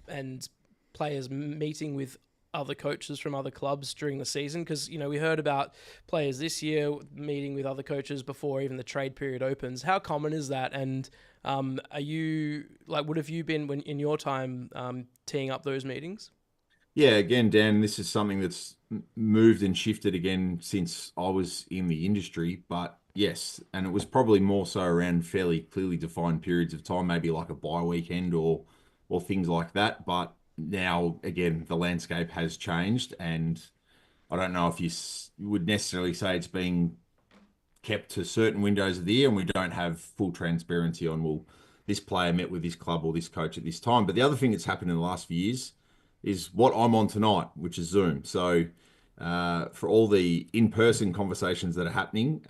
and players meeting with other coaches from other clubs during the season? Because, we heard about players this year meeting with other coaches before even the trade period opens. How common is that? And are you, what have you been in your time teeing up those meetings? Yeah, again, Dan, this is something that's moved and shifted again since I was in the industry. But yes, and it was probably more so around fairly clearly defined periods of time, maybe like a bye weekend or things like that. But now, again, the landscape has changed, and I don't know if you would necessarily say it's being kept to certain windows of the year, and we don't have full transparency on, well, this player met with this club or this coach at this time. But the other thing that's happened in the last few years is what I'm on tonight, which is Zoom. So for all the in-person conversations that are happening,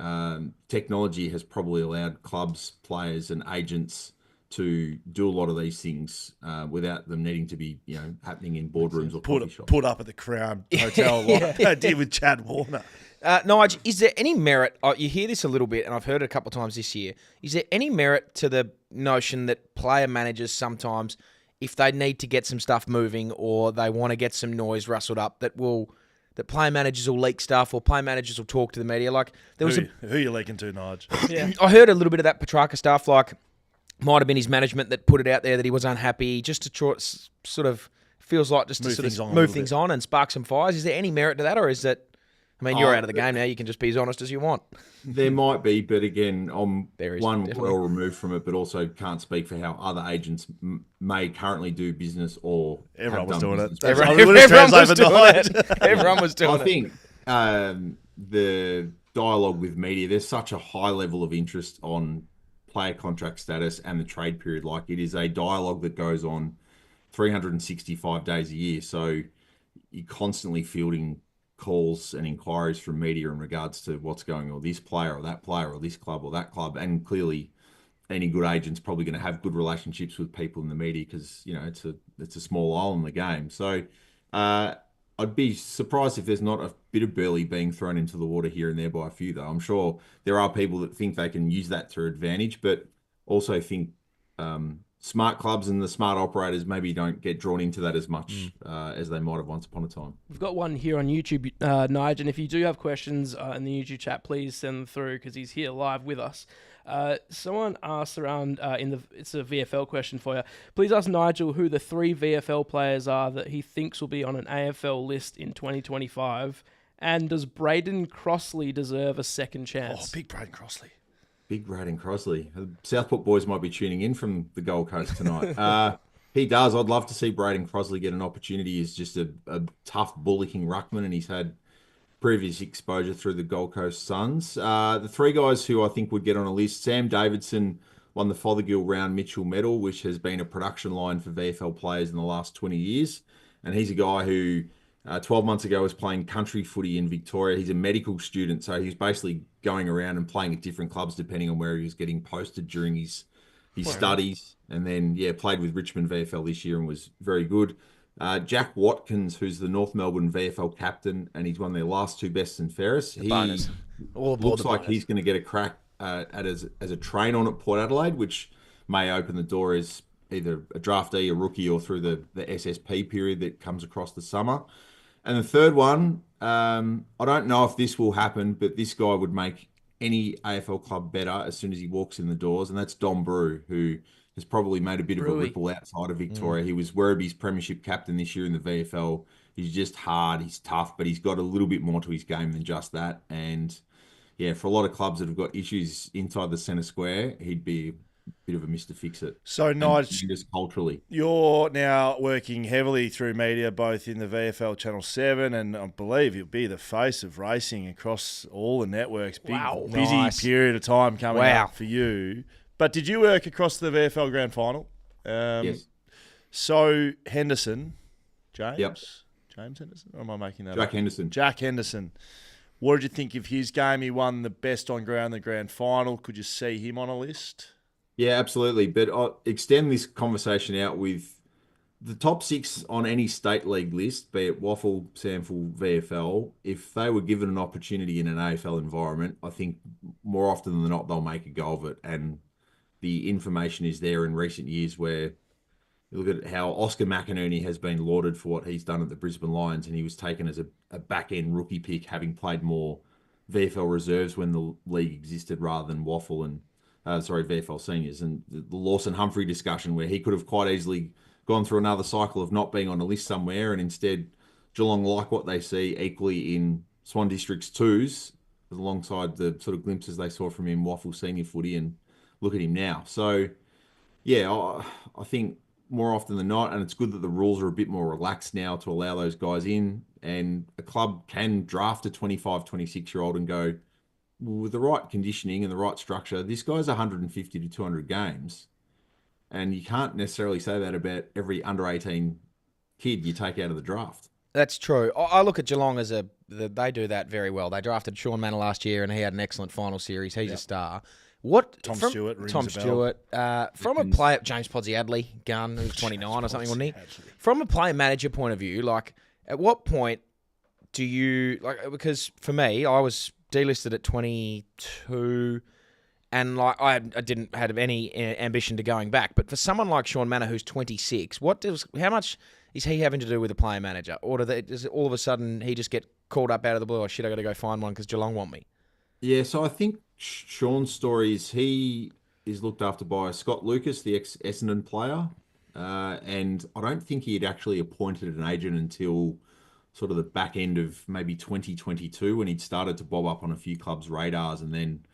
technology has probably allowed clubs, players and agents to do a lot of these things without them needing to be, happening in boardrooms or coffee shops. Put up at the Crown Hotel like I did with Chad Warner. Nige, is there any merit, you hear this a little bit, and I've heard it a couple of times this year, is there any merit to the notion that player managers sometimes, if they need to get some stuff moving or they want to get some noise rustled up, that player managers will leak stuff or player managers will talk to the media? Like there was who are you leaking to, Nige? Yeah. I heard a little bit of that Petrarca stuff, like might have been his management that put it out there that he was unhappy, just to try, sort of feels like just to sort of move things on and spark some fires. Is there any merit to that, or is that? I mean, you're out of the game now. You can just be as honest as you want. There might be, but again, I'm definitely well removed from it, but also can't speak for how other agents may currently do business or everyone was doing it. Everyone was doing it. I think the dialogue with media, there's such a high level of interest on player contract status and the trade period. Like it is a dialogue that goes on 365 days a year. So you're constantly fielding calls and inquiries from media in regards to what's going on with this player or that player or this club or that club. And clearly any good agent's probably going to have good relationships with people in the media because, it's a small island in the game. So I'd be surprised if there's not a bit of burley being thrown into the water here and there by a few, though. I'm sure there are people that think they can use that to advantage, but also think smart clubs and the smart operators maybe don't get drawn into that as much as they might have once upon a time. We've got one here on YouTube, Nige, and if you do have questions in the YouTube chat, please send them through because he's here live with us. Someone asked around it's a VFL question for you. Please ask Nigel who the 3 VFL players are that he thinks will be on an AFL list in 2025, and does Braden Crossley deserve a second chance? Oh, big Braden Crossley. Big Braden Crossley. The Southport boys might be tuning in from the Gold Coast tonight. He does. I'd love to see Braden Crossley get an opportunity. He's just a tough, bullocking ruckman, and he's had previous exposure through the Gold Coast Suns. The 3 guys who I think would get on a list, Sam Davidson won the Fothergill Round Mitchell Medal, which has been a production line for VFL players in the last 20 years. And he's a guy who 12 months ago was playing country footy in Victoria. He's a medical student, so he's basically going around and playing at different clubs depending on where he was getting posted during his studies. And then, played with Richmond VFL this year and was very good. Jack Watkins, who's the North Melbourne VFL captain, and he's won their last 2 best and fairest. He looks like he's going to get a crack as a train on at Port Adelaide, which may open the door as either a draftee, a rookie, or through the SSP period that comes across the summer. And the third one, I don't know if this will happen, but this guy would make any AFL club better as soon as he walks in the doors, and that's Dom Brew, who has probably made a bit of a ripple outside of Victoria. He was Werribee premiership captain this year in the VFL. He's just hard, he's tough, but he's got a little bit more to his game than just that. And for a lot of clubs that have got issues inside the centre square, he'd be bit of a Mr. Fix-It. So, Nige, just culturally. you're now working heavily through media, both in the VFL Channel 7, and I believe you'll be the face of racing across all the networks. Busy period of time coming up for you. But did you work across the VFL Grand Final? Yes. So, Henderson, James? Yep. James Henderson? Or am I making that Jack up? Henderson. Jack Henderson. What did you think of his game? He won the best on ground in the grand final. Could you see him on a list? Yeah, absolutely. But I'll extend this conversation out with the top 6 on any state league list, be it Waffle, Samful, VFL. If they were given an opportunity in an AFL environment, I think more often than not, they'll make a go of it. And the information is there in recent years where you look at how Oscar McInerney has been lauded for what he's done at the Brisbane Lions, and he was taken as a back-end rookie pick, having played more VFL reserves when the league existed rather than Waffle and, VFL seniors. And the Lawson-Humphrey discussion where he could have quite easily gone through another cycle of not being on a list somewhere, and instead Geelong like what they see equally in Swan District's twos, alongside the sort of glimpses they saw from him Waffle senior footy, and look at him now. So, yeah, I think more often than not, and it's good that the rules are a bit more relaxed now to allow those guys in, and a club can draft a 25, 26-year-old and go, with the right conditioning and the right structure, this guy's 150 to 200 games, and you can't necessarily say that about every under-18 kid you take out of the draft. That's true. I look at Geelong as they do that very well. They drafted Shawn Mana last year, and he had an excellent final series. He's a star. Tom Stewart, from a player, James Podsiadly, gun, who's 29 or something, wasn't he? From a player manager point of view, like, at what point do you, like, because for me, I was delisted at 22, and like I didn't have any ambition to going back. But for someone like Shawn Mana, who's 26, how much is he having to do with a player manager, or does all of a sudden he just get called up out of the blue? Oh shit, I got to go find one because Geelong want me. Yeah, so I think Sean's story is he is looked after by Scott Lucas, the ex-Essendon player, and I don't think he had actually appointed an agent until sort of the back end of maybe 2022 when he'd started to bob up on a few clubs' radars, and then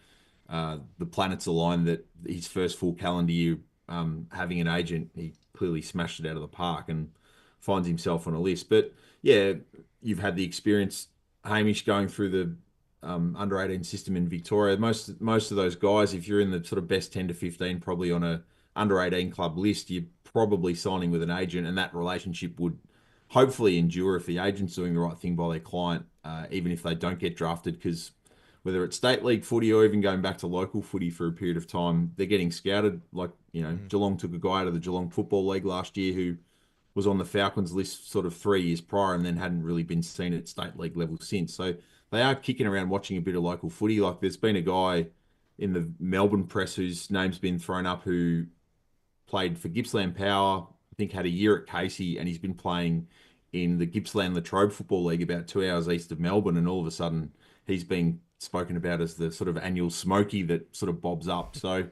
the planets aligned that his first full calendar year having an agent, he clearly smashed it out of the park and finds himself on a list. But yeah, you've had the experience, Hamish, going through the under 18 system in Victoria. Most of those guys, if you're in the sort of best 10 to 15, probably on a under 18 club list, you're probably signing with an agent, and that relationship would hopefully endure if the agent's doing the right thing by their client, even if they don't get drafted, because whether it's state league footy or even going back to local footy for a period of time, they're getting scouted. Like, Geelong took a guy out of the Geelong Football League last year who was on the Falcons list sort of 3 years prior and then hadn't really been seen at state league level since. So they are kicking around watching a bit of local footy. Like, there's been a guy in the Melbourne press whose name's been thrown up who played for Gippsland Power, I think had a year at Casey, and he's been playing in the Gippsland Latrobe Football League about 2 hours east of Melbourne, and all of a sudden he's been spoken about as the sort of annual smoky that sort of bobs up. So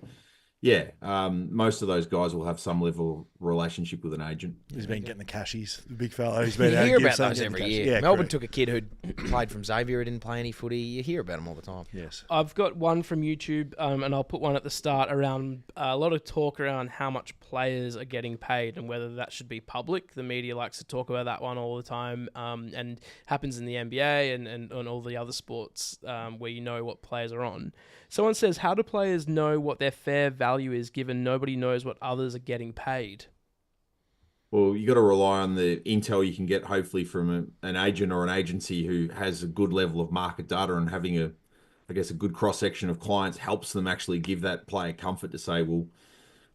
yeah, most of those guys will have some level of relationship with an agent. He's been getting the cashies, the big fellow. He's been you out hear about those every year. Yeah, Melbourne correct. took a kid who played from Xavier who didn't play any footy. You hear about them all the time. Yes. I've got one from YouTube, and I'll put one at the start around a lot of talk around how much players are getting paid and whether that should be public. The media likes to talk about that one all the time, and happens in the NBA and all the other sports where you know what players are on. Someone says, how do players know what their fair value is given nobody knows what others are getting paid? Well, you got to rely on the intel you can get, hopefully, from an agent or an agency who has a good level of market data, and having a good cross-section of clients helps them actually give that player comfort to say, well,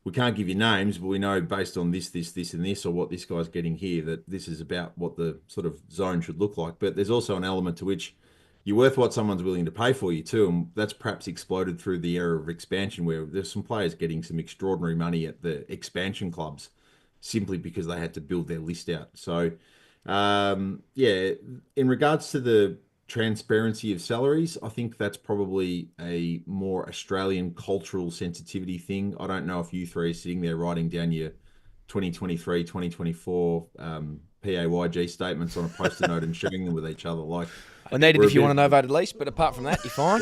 we can't give you names, but we know based on this, and this, or what this guy's getting here, that this is about what the sort of zone should look like. But there's also an element to which you're worth what someone's willing to pay for you too, and that's perhaps exploded through the era of expansion, where there's some players getting some extraordinary money at the expansion clubs simply because they had to build their list out. So, yeah, in regards to the transparency of salaries, I think that's probably a more Australian cultural sensitivity thing. I don't know if you three are sitting there writing down your 2023, 2024 PAYG statements on a post-it note and sharing them with each other. Like, I need it if you want to novated lease, but apart from that, you're fine.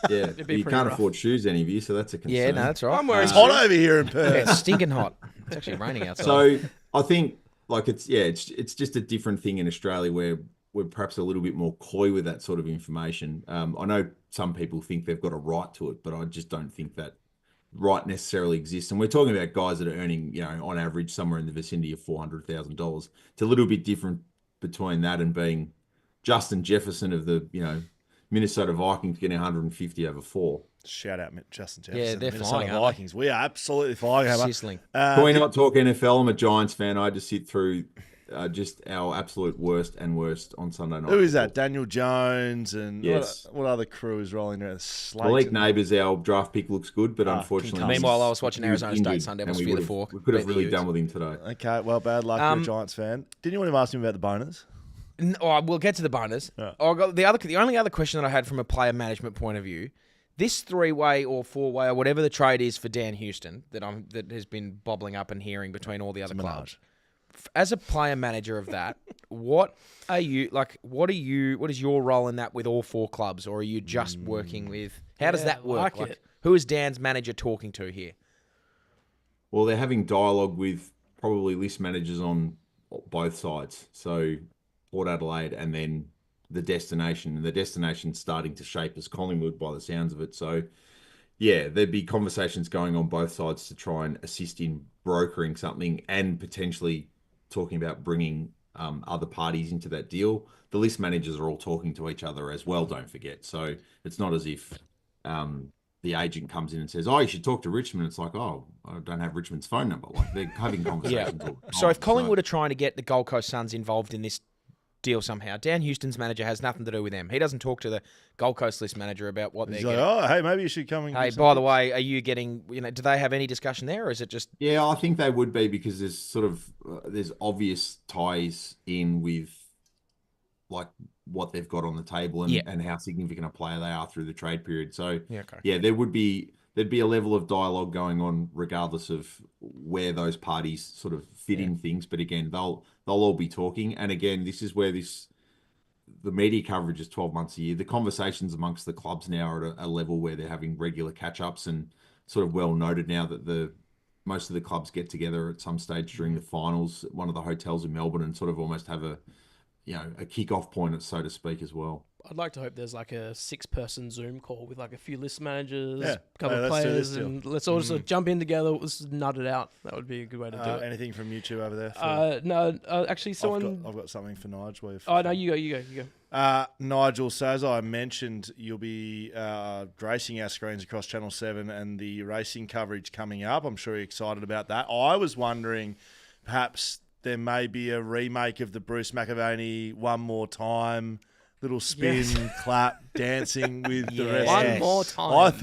Yeah. You can't afford shoes, any of you, so that's a concern. Yeah, no, that's right. I'm wearing It's hot over here in Perth. Yeah, it's stinking hot. It's actually raining outside. So I think like it's just a different thing in Australia where we're perhaps a little bit more coy with that sort of information. I know some people think they've got a right to it, but I just don't think that right necessarily exists. And we're talking about guys that are earning, on average somewhere in the vicinity of $400,000. It's a little bit different between that and being Justin Jefferson of the, Minnesota Vikings getting 150 over 4. Shout out Justin Jefferson. Yeah, they're Minnesota flying, Vikings. We are absolutely flying. Sizzling. Can we not talk NFL? I'm a Giants fan. I just sit through just our absolute worst on Sunday night. Who is that? Daniel Jones and yes. what other crew is rolling around? Malik Neighbours, our draft pick, looks good, but unfortunately... Meanwhile, I was watching Arizona State Sun Devils Fear the Fork. We could have really done with him today. Okay, well, bad luck. You're a Giants fan. Didn't you want to ask him about the bonus? No, we'll get to the bonus. Yeah. The only other question that I had from a player management point of view, this 3-way or 4-way or whatever the trade is for Dan Houston that has been bobbling up and hearing between all the other clubs. As a player manager of that, what is your role in that with all 4 clubs, or are you just working with? How does that work? Like, who is Dan's manager talking to here? Well, they're having dialogue with probably list managers on both sides. So Port Adelaide and then the destination. And the destination's starting to shape as Collingwood by the sounds of it. So, yeah, there'd be conversations going on both sides to try and assist in brokering something and potentially talking about bringing other parties into that deal. The list managers are all talking to each other as well, don't forget. So it's not as if the agent comes in and says, oh, you should talk to Richmond. It's like, oh, I don't have Richmond's phone number. Like, they're having conversations. Yeah. So if Collingwood are trying to get the Gold Coast Suns involved in this deal somehow, Dan Houston's manager has nothing to do with them. He doesn't talk to the Gold Coast list manager about what they're getting. Like, oh, hey, maybe you should come and hey, by the way, are you getting, do they have any discussion there, or is it just... Yeah, I think they would be, because there's sort of, there's obvious ties in with like what they've got on the table and how significant a player they are through the trade period. So there'd be a level of dialogue going on regardless of where those parties sort of fit in things. But again, they'll all be talking. And again, this is where the media coverage is 12 months a year. The conversations amongst the clubs now are at a level where they're having regular catch-ups, and sort of well noted now that most of the clubs get together at some stage during the finals at one of the hotels in Melbourne and sort of almost have a kick-off point, so to speak, as well. I'd like to hope there's like a 6-person Zoom call with like a few list managers, a couple of players, and let's all just jump in together. Let's nut it out. That would be a good way to do it. Anything from you two over there? No, actually, someone... I've got something for Nigel. Oh, no, you go. Nigel, so as I mentioned, you'll be gracing our screens across Channel 7 and the racing coverage coming up. I'm sure you're excited about that. I was wondering, perhaps there may be a remake of the Bruce McAvaney One More Time, little spin, clap, dancing with the rest. One more time.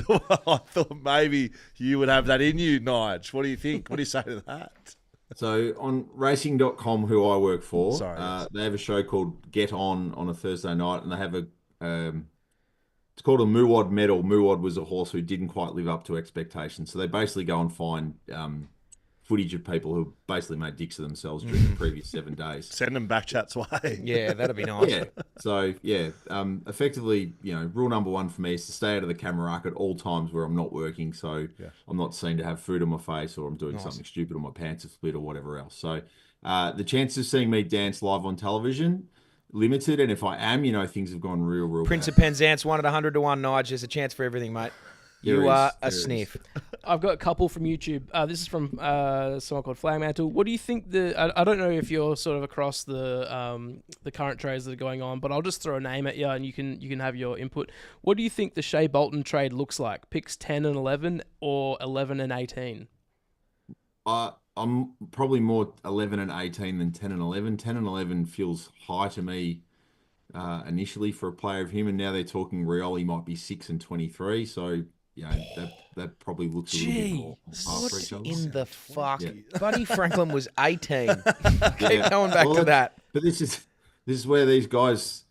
I thought maybe you would have that in you, Nige. What do you think? What do you say to that? So on racing.com, who I work for, Sorry. they have a show called Get On a Thursday night, and they have it's called a Muwad medal. Muwad was a horse who didn't quite live up to expectations. So they basically go and find footage of people who basically made dicks of themselves during the previous 7 days. Send them BackChat's way. Yeah, that'd be nice. Yeah. So, effectively, rule number 1 for me is to stay out of the camera arc at all times where I'm not working. So I'm not seen to have food on my face, or I'm doing something stupid, or my pants have split, or whatever else. So the chances of seeing me dance live on television, limited. And if I am, things have gone real Prince bad. of Penzance, 1 at 100 to 1, Nige. There's a chance for everything, mate. You are a sniff. I've got a couple from YouTube. This is from someone called Flagmantle. What do you think I don't know if you're sort of across the current trades that are going on, but I'll just throw a name at you and you can have your input. What do you think the Shea Bolton trade looks like? Picks 10 and 11 or 11 and 18? I'm probably more 11 and 18 than 10 and 11. 10 and 11 feels high to me initially for a player of him, and now they're talking Rioli might be 6 and 23. So that probably looks a little bit more for each other. In the fuck? Yeah. Buddy Franklin was 18. Keep going back to that. But this is where these guys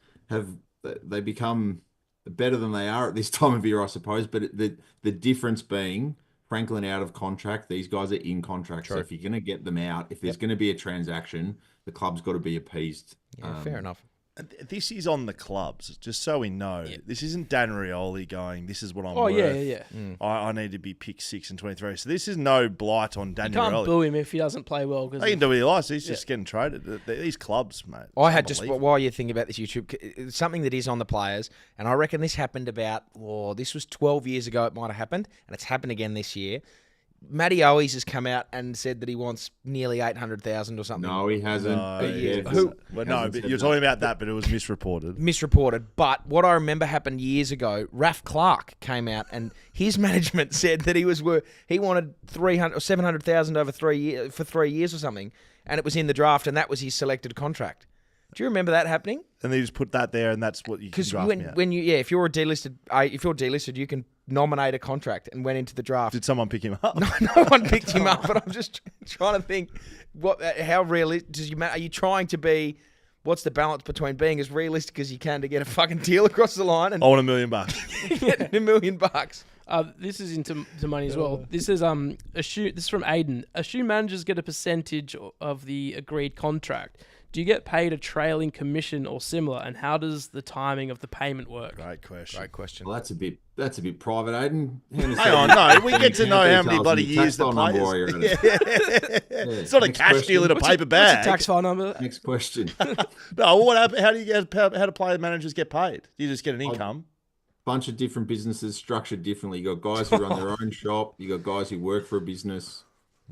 they become better than they are at this time of year, I suppose. But the difference being Franklin out of contract. These guys are in contract. True. So if you're going to get them out, if there's going to be a transaction, the club's got to be appeased. Yeah, fair enough. This is on the clubs, just so we know. Yeah. This isn't Dan Rioli going, this is what I'm Oh, worth. yeah. I need to be picked 6 and 23. So this is no blight on You Daniel can't Rioli. boo him if he doesn't play well. He can do what he likes. He's just getting traded. These clubs, mate. I had it's just, unbelievable. while you think about this YouTube, it's something that is on the players, and I reckon this happened about, this was 12 years ago it might have happened, and it's happened again this year. Matty Owies has come out and said that he wants nearly 800,000 or something. No, he hasn't. No, But yeah. Who- Well, no, but you're talking about that, but it was misreported. Misreported, but what I remember happened years ago, Raf Clark came out and his management said that he wanted 300 or 700,000 over 3 years for 3 years or something, and it was in the draft, and that was his selected contract. Do you remember that happening? And they just put that there, and that's what you can Because draft me out. when if you're delisted, you can nominate a contract and went into the draft. Did someone pick him up? No one picked him up, but I'm just trying to think how realistic are you trying to be? What's the balance between being as realistic as you can to get a fucking deal across the line and I want $1 million. get $1 million? This is into money as well. This is this is from Aiden. Assume managers get a percentage of the agreed contract. Do you get paid a trailing commission or similar? And how does the timing of the payment work? Great question. Well, that's a bit private, Aiden. Hang on, no, we get to know how many bloody years the players. It's not a cash deal in a paper What's bag. the tax file number? Next question. No, what happened? How do player managers get paid? Do you just get an income? Bunch of different businesses structured differently. You got guys who run their own shop. You got guys who work for a business.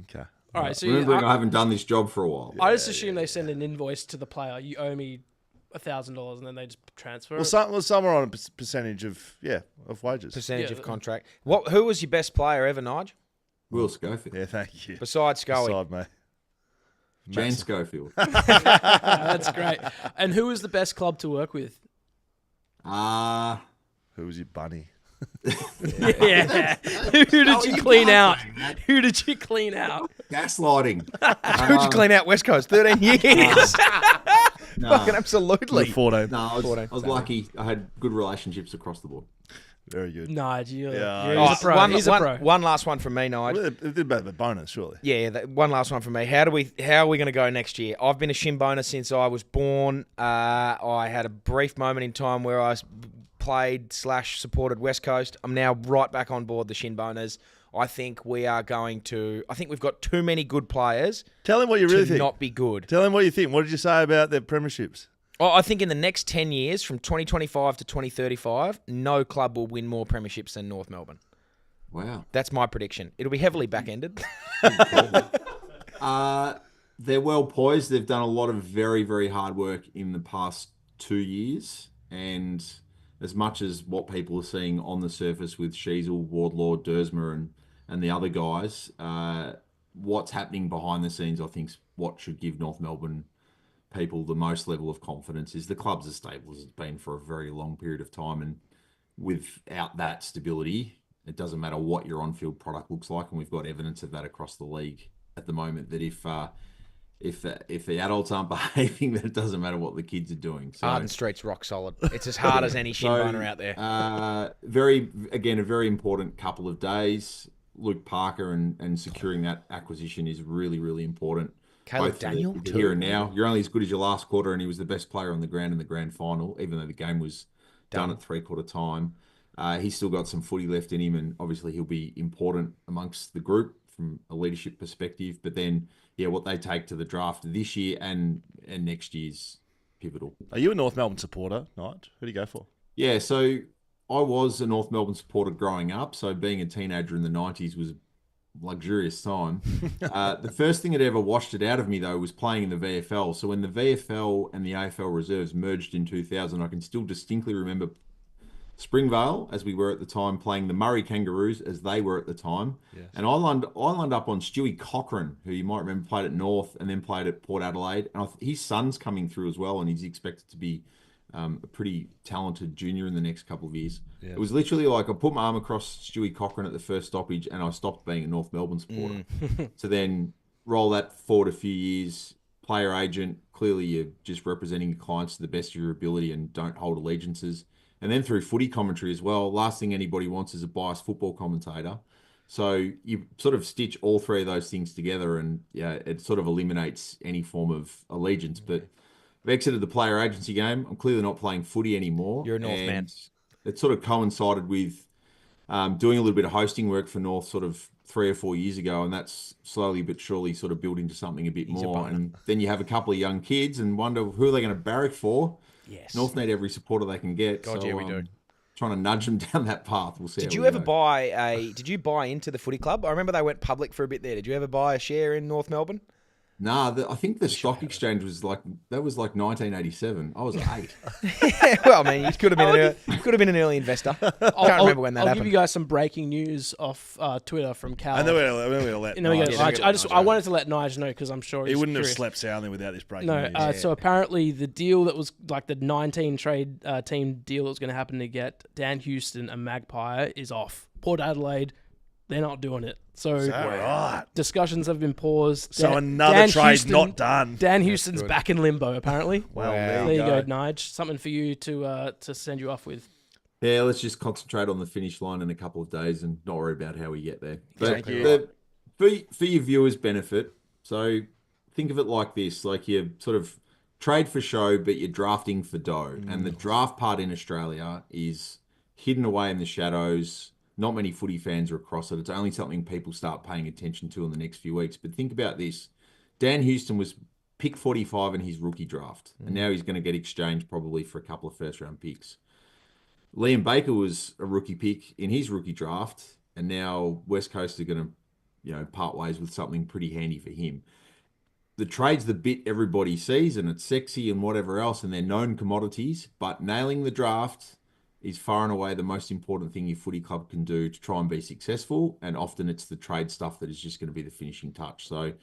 Okay. All right, so Remembering I haven't done this job for a while. I just assume they send an invoice to the player. You owe me $1,000, and then they just transfer it. Somewhere on a percentage of wages. Percentage Yeah. of contract. Who was your best player ever, Nige? Will Schofield. Yeah, thank you. Besides Scully? Side, mate. Jan Schofield. That's great. And who was the best club to work with? Who was your bunny? Yeah. Who did you clean out? Who did you clean out? Gaslighting. Who'd you clean out West Coast? 13 years. Fucking absolutely. 14. No, I was 14. lucky. I had good relationships across the board. Very good. No, Yeah, he's a pro. He's a pro. One last one from me, Nige. Well, it did better the bonus, surely. Yeah, one last one from me. How are we going to go next year? I've been a shin boner since I was born. I had a brief moment in time where I played / supported West Coast. I'm now right back on board the shin boners. I think we've got too many good players. Tell him what you really to think. not be good. Tell him what you think. What did you say about their premierships? I think in the next 10 years, from 2025 to 2035, no club will win more premierships than North Melbourne. Wow. That's my prediction. It'll be heavily back-ended. They're well poised. They've done a lot of very, very hard work in the past 2 years. And as much as what people are seeing on the surface with Sheasel, Wardlaw, Dersma and the other guys, what's happening behind the scenes, I think, is what should give North Melbourne people the most level of confidence. Is the club's as stable as it's been for a very long period of time. And without that stability, it doesn't matter what your on-field product looks like. And we've got evidence of that across the league at the moment, that if the adults aren't behaving, then it doesn't matter what the kids are doing. So, Arden Street's rock solid. It's as hard as any shin boner out there. a very important couple of days. Luke Parker and securing that acquisition is really, really important. Caleb Both for Daniel, the here and now. You're only as good as your last quarter, and he was the best player on the ground in the grand final, even though the game was done at three-quarter time. He's still got some footy left in him, and obviously he'll be important amongst the group from a leadership perspective. But then, what they take to the draft this year and next year's pivotal. Are you a North Melbourne supporter, Nige? Who do you go for? Yeah, so I was a North Melbourne supporter growing up. So being a teenager in the 90s was a luxurious time. The first thing that ever washed it out of me, though, was playing in the VFL. So when the VFL and the AFL reserves merged in 2000, I can still distinctly remember Springvale, as we were at the time, playing the Murray Kangaroos, as they were at the time. Yes. And I lined up on Stewie Cochrane, who you might remember played at North and then played at Port Adelaide. And his son's coming through as well, and he's expected to be a pretty talented junior in the next couple of years. Yeah. It was literally like I put my arm across Stewie Cochrane at the first stoppage, and I stopped being a North Melbourne supporter. So then roll that forward a few years, player agent, clearly you're just representing your clients to the best of your ability and don't hold allegiances. And then through footy commentary as well, last thing anybody wants is a biased football commentator. So you sort of stitch all three of those things together, and it sort of eliminates any form of allegiance. But I've exited the player agency game. I'm clearly not playing footy anymore. You're a North man. It sort of coincided with doing a little bit of hosting work for North sort of 3 or 4 years ago, and that's slowly but surely sort of built into something a bit more. And then you have a couple of young kids and wonder who are they going to barrack for. Yes. North need every supporter they can get. God, yeah, we do. Trying to nudge them down that path. We'll see. Did you buy into the footy club? I remember they went public for a bit there. Did you ever buy a share in North Melbourne? Nah, I think the stock exchange was like 1987. I was 8. Well, I mean, you could have been an early investor. I can't remember when that happened. I'll give you guys some breaking news off Twitter from Cal. And then we're going to let. I wanted to let Nige know because I'm sure he wouldn't curious. have slept soundly without this breaking news. No, so apparently the deal that was like the 19 trade team deal that was going to happen to get Dan Houston and Magpie is off. Port Adelaide, they're not doing it. So right. Discussions have been paused. So another trade's not done. Dan Houston's back in limbo, apparently. Well, there you go, Nige. Something for you to send you off with. Yeah, let's just concentrate on the finish line in a couple of days and not worry about how we get there. But for your viewers' benefit, so think of it like this: like you sort of trade for show, but you're drafting for dough. And the draft part in Australia is hidden away in the shadows. Not many footy fans are across it. It's only something people start paying attention to in the next few weeks. But think about this. Dan Houston was pick 45 in his rookie draft. And now he's going to get exchanged probably for a couple of first-round picks. Liam Baker was a rookie pick in his rookie draft. And now West Coast are going to, part ways with something pretty handy for him. The trade's the bit everybody sees, and it's sexy and whatever else, and they're known commodities. But nailing the draft is far and away the most important thing your footy club can do to try and be successful. And often it's the trade stuff that is just going to be the finishing touch. So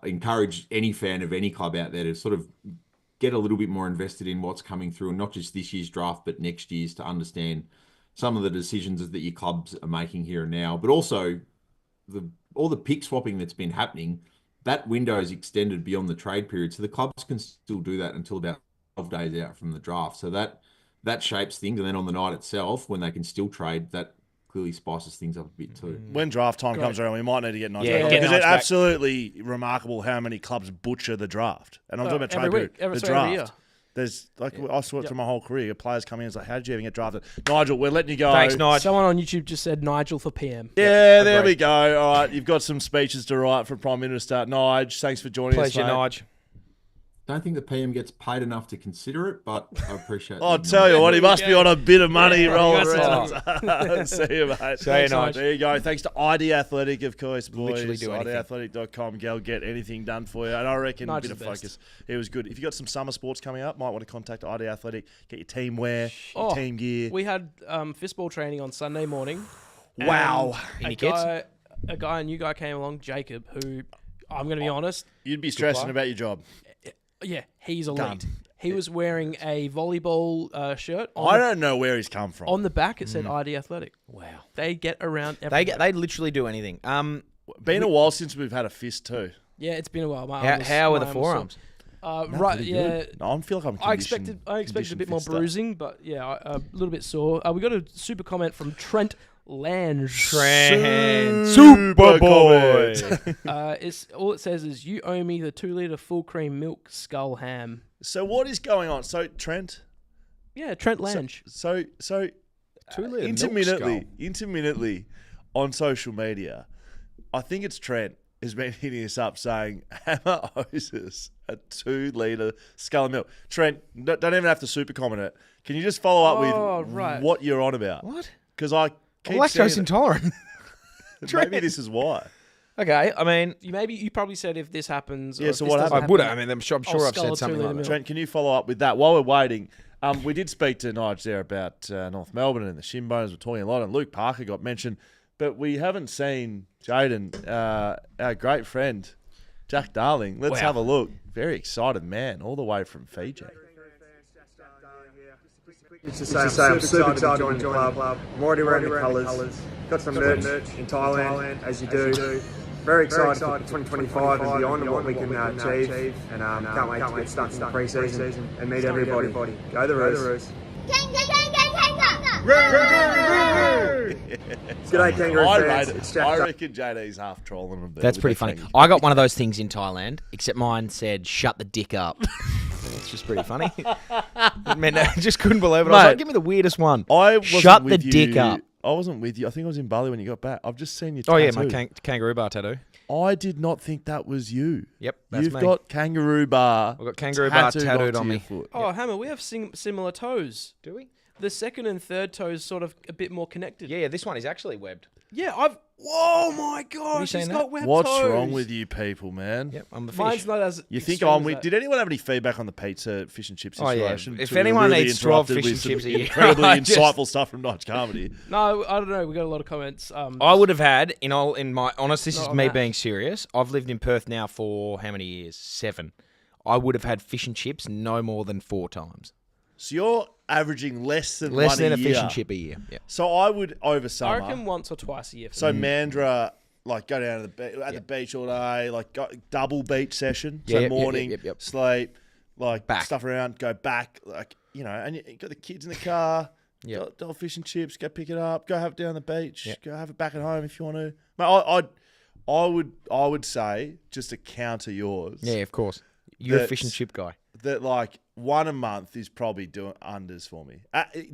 encourage any fan of any club out there to sort of get a little bit more invested in what's coming through, and not just this year's draft, but next year's, to understand some of the decisions that your clubs are making here and now. But also all the pick swapping that's been happening, that window is extended beyond the trade period. So the clubs can still do that until about 12 days out from the draft. So that shapes things, and then on the night itself, when they can still trade, that clearly spices things up a bit too. When draft time comes around, we might need to get Nige back. Get Because Nige it's back. absolutely remarkable how many clubs butcher the draft. And I'm talking about trade period. The every draft. year. There's I saw it through my whole career. Players come in and it's like, how did you even get drafted? Nigel, we're letting you go. Thanks, Nigel. Someone on YouTube just said Nigel for PM. Yeah, there we go. All right, you've got some speeches to write for Prime Minister. Nige, thanks for joining us, Pleasure, mate. Nige. Don't think the PM gets paid enough to consider it, but I appreciate it. I'll tell you what, he must be on a bit of money rolling that's around. See you, mate. See you, Nige. There you go. Thanks to ID Athletic, of course, boys. Literally do anything. IDAthletic.com. Go get anything done for you. And I reckon a Nige's bit of the best. focus. It was good. If you've got some summer sports coming up, might want to contact ID Athletic. Get your team wear, your team gear. We had fistball training on Sunday morning. Wow. A new guy came along, Jacob, who, I'm going to be honest. You'd be stressing about your job. Yeah, he's elite. Done. He was wearing a volleyball shirt. I don't know where he's come from. On the back, it said ID Athletic. Wow. They get around everywhere. They literally do anything. Been a while since we've had a fist too. Yeah, it's been a while. How are the forearms? Right, yeah. No, I feel like I'm I expected a bit more bruising, but yeah, a little bit sore. We got a super comment from Trent Lange. Super boy. All it says is, you owe me the 2-litre full cream milk skull ham. So what is going on? So Trent. Yeah, Trent Lange. So 2-litre intermittently on social media, I think it's Trent has been hitting us up saying Hammer owes us a 2-litre skull and milk. Trent, don't even have to super comment it. Can you just follow up with what you're on about? What? Because I keep Lactose intolerant. Maybe this is why. Okay, I mean, You probably said if this happens. Yeah, or so if what this happened? I would have. I mean, I'm sure I've skull said something 2-litre like that. milk. Trent, can you follow up with that while we're waiting? We did speak to Nige there about North Melbourne and the Shinbones. We're talking a lot, and Luke Parker got mentioned, but we haven't seen Jaiden, our great friend, Jack Darling. Let's have a look. Very excited man, all the way from Fiji. It's to say I'm super excited to join the club. I'm already wearing the colours. Got some merch in Thailand, as you do. Very excited for 2025 and beyond and what we can achieve. And can't wait to get stuck in the pre-season and meet everybody. Go the Roos. G'day, Kangaroo I fans. rate It's it. Jack I Duck. reckon JD's half trolling him. There That's with pretty that funny. kangaroo. I got one of those things in Thailand, except mine said "shut the dick up." It's just pretty funny. Man, I just couldn't believe it. I was Mate, like, give me the weirdest one. I wasn't Shut the with you. dick up. I wasn't with you. I think I was in Bali when you got back. I've just seen your Oh tattoo. yeah, my kangaroo bar tattoo. I did not think that was you. Yep, that's You've me. got kangaroo bar. I've got kangaroo bar tattooed onto on your me. foot. Oh, Hammer, we have similar toes. Do we? The second and third toes sort of a bit more connected. Yeah, this one is actually webbed. Yeah, Whoa, my gosh, seen he's that? got webbed What's toes. wrong with you people, man? Yep, I'm the fish. Mine's not as. You think extreme I'm as with? that. Did anyone have any feedback on the pizza, fish and chips Oh, yeah. situation? If We were anyone really eats 12 interrupted fish with and some chips a year, incredibly I just- insightful stuff from Notch Comedy. No, I don't know. We got a lot of comments. I would have had in my honest. This Not is on me that. being serious. I've lived in Perth now for how many years? 7. I would have had fish and chips no more than 4 times. So you're averaging less than Less one than a year. fish and chip a year. Yeah. So I would over summer. I reckon once or twice a year. For So me. Mandurah, like go down to the beach all day, like go, double beach session. So Yep, morning, yep. sleep, like Back. stuff around, go back, like and you got the kids in the car. Yep. Go fish and chips, go pick it up, go have it down the beach, Yep. go have it back at home if you want to. Mate, I would say just to counter yours. Yeah, of course. You're a That's- fish and chip guy. That like one a month is probably doing unders for me.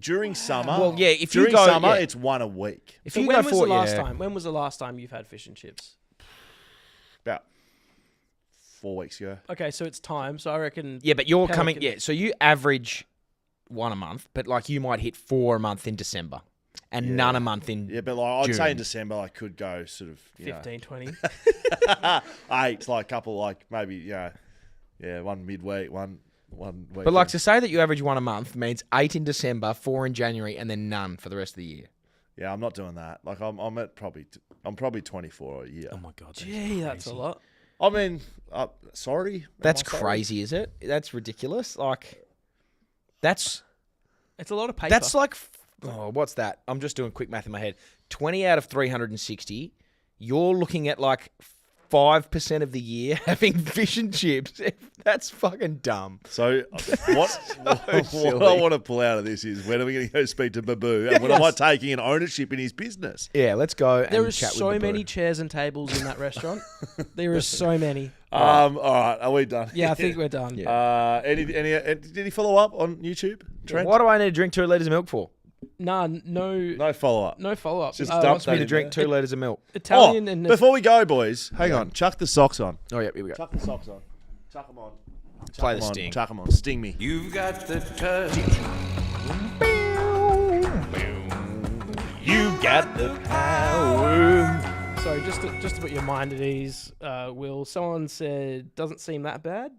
During summer, Well, yeah, if you during go- summer, yeah. it's one a week. If So you when go was for the last yeah. time? When was the last time you've had fish and chips? About 4 weeks ago. Okay, so it's time. So I reckon. Yeah, but you're coming. Pelican. Yeah, so you average 1 a month, but like you might hit 4 a month in December, and none a month in. Yeah, but like I'd say in June. December I could go sort of 15, 20. 8, like a couple, like maybe one midweek, one week. But like to say that you average 1 a month means 8 in December, 4 in January, and then none for the rest of the year. yeah, I'm not doing that. Like I'm at probably 24 a year. Oh my god, Gee, that's a lot. I mean, sorry, that's Am I sorry? crazy, is it? That's ridiculous. Like, that's It's a lot of paper. that's like, what's that? I'm just doing quick math in my head. 20 out of 360. You're looking at like 5% of the year having fish and chips. That's fucking dumb. So what I silly. want to pull out of this is when are we going to go speak to Babu and when am I taking an ownership in his business? Yeah, let's go. There and is chat so with the many boo. chairs and tables in that restaurant. There is so many. All right, are we done? Yeah, I think we're done. Did he follow up on YouTube? Trent? What do I need to drink 2 litres of milk for? Nah, no No follow up. follow up. Just He dump wants me that to in drink there. 2 litres of milk. Italian and Before we go, boys, hang on. Chuck the socks on. Oh, yeah, here we go. Chuck the socks on. Chuck them on. Play the Come on, sting. Chuck them on. Sting me. You've got the touch. You got the power. So just to put your mind at ease, Will, someone said doesn't seem that bad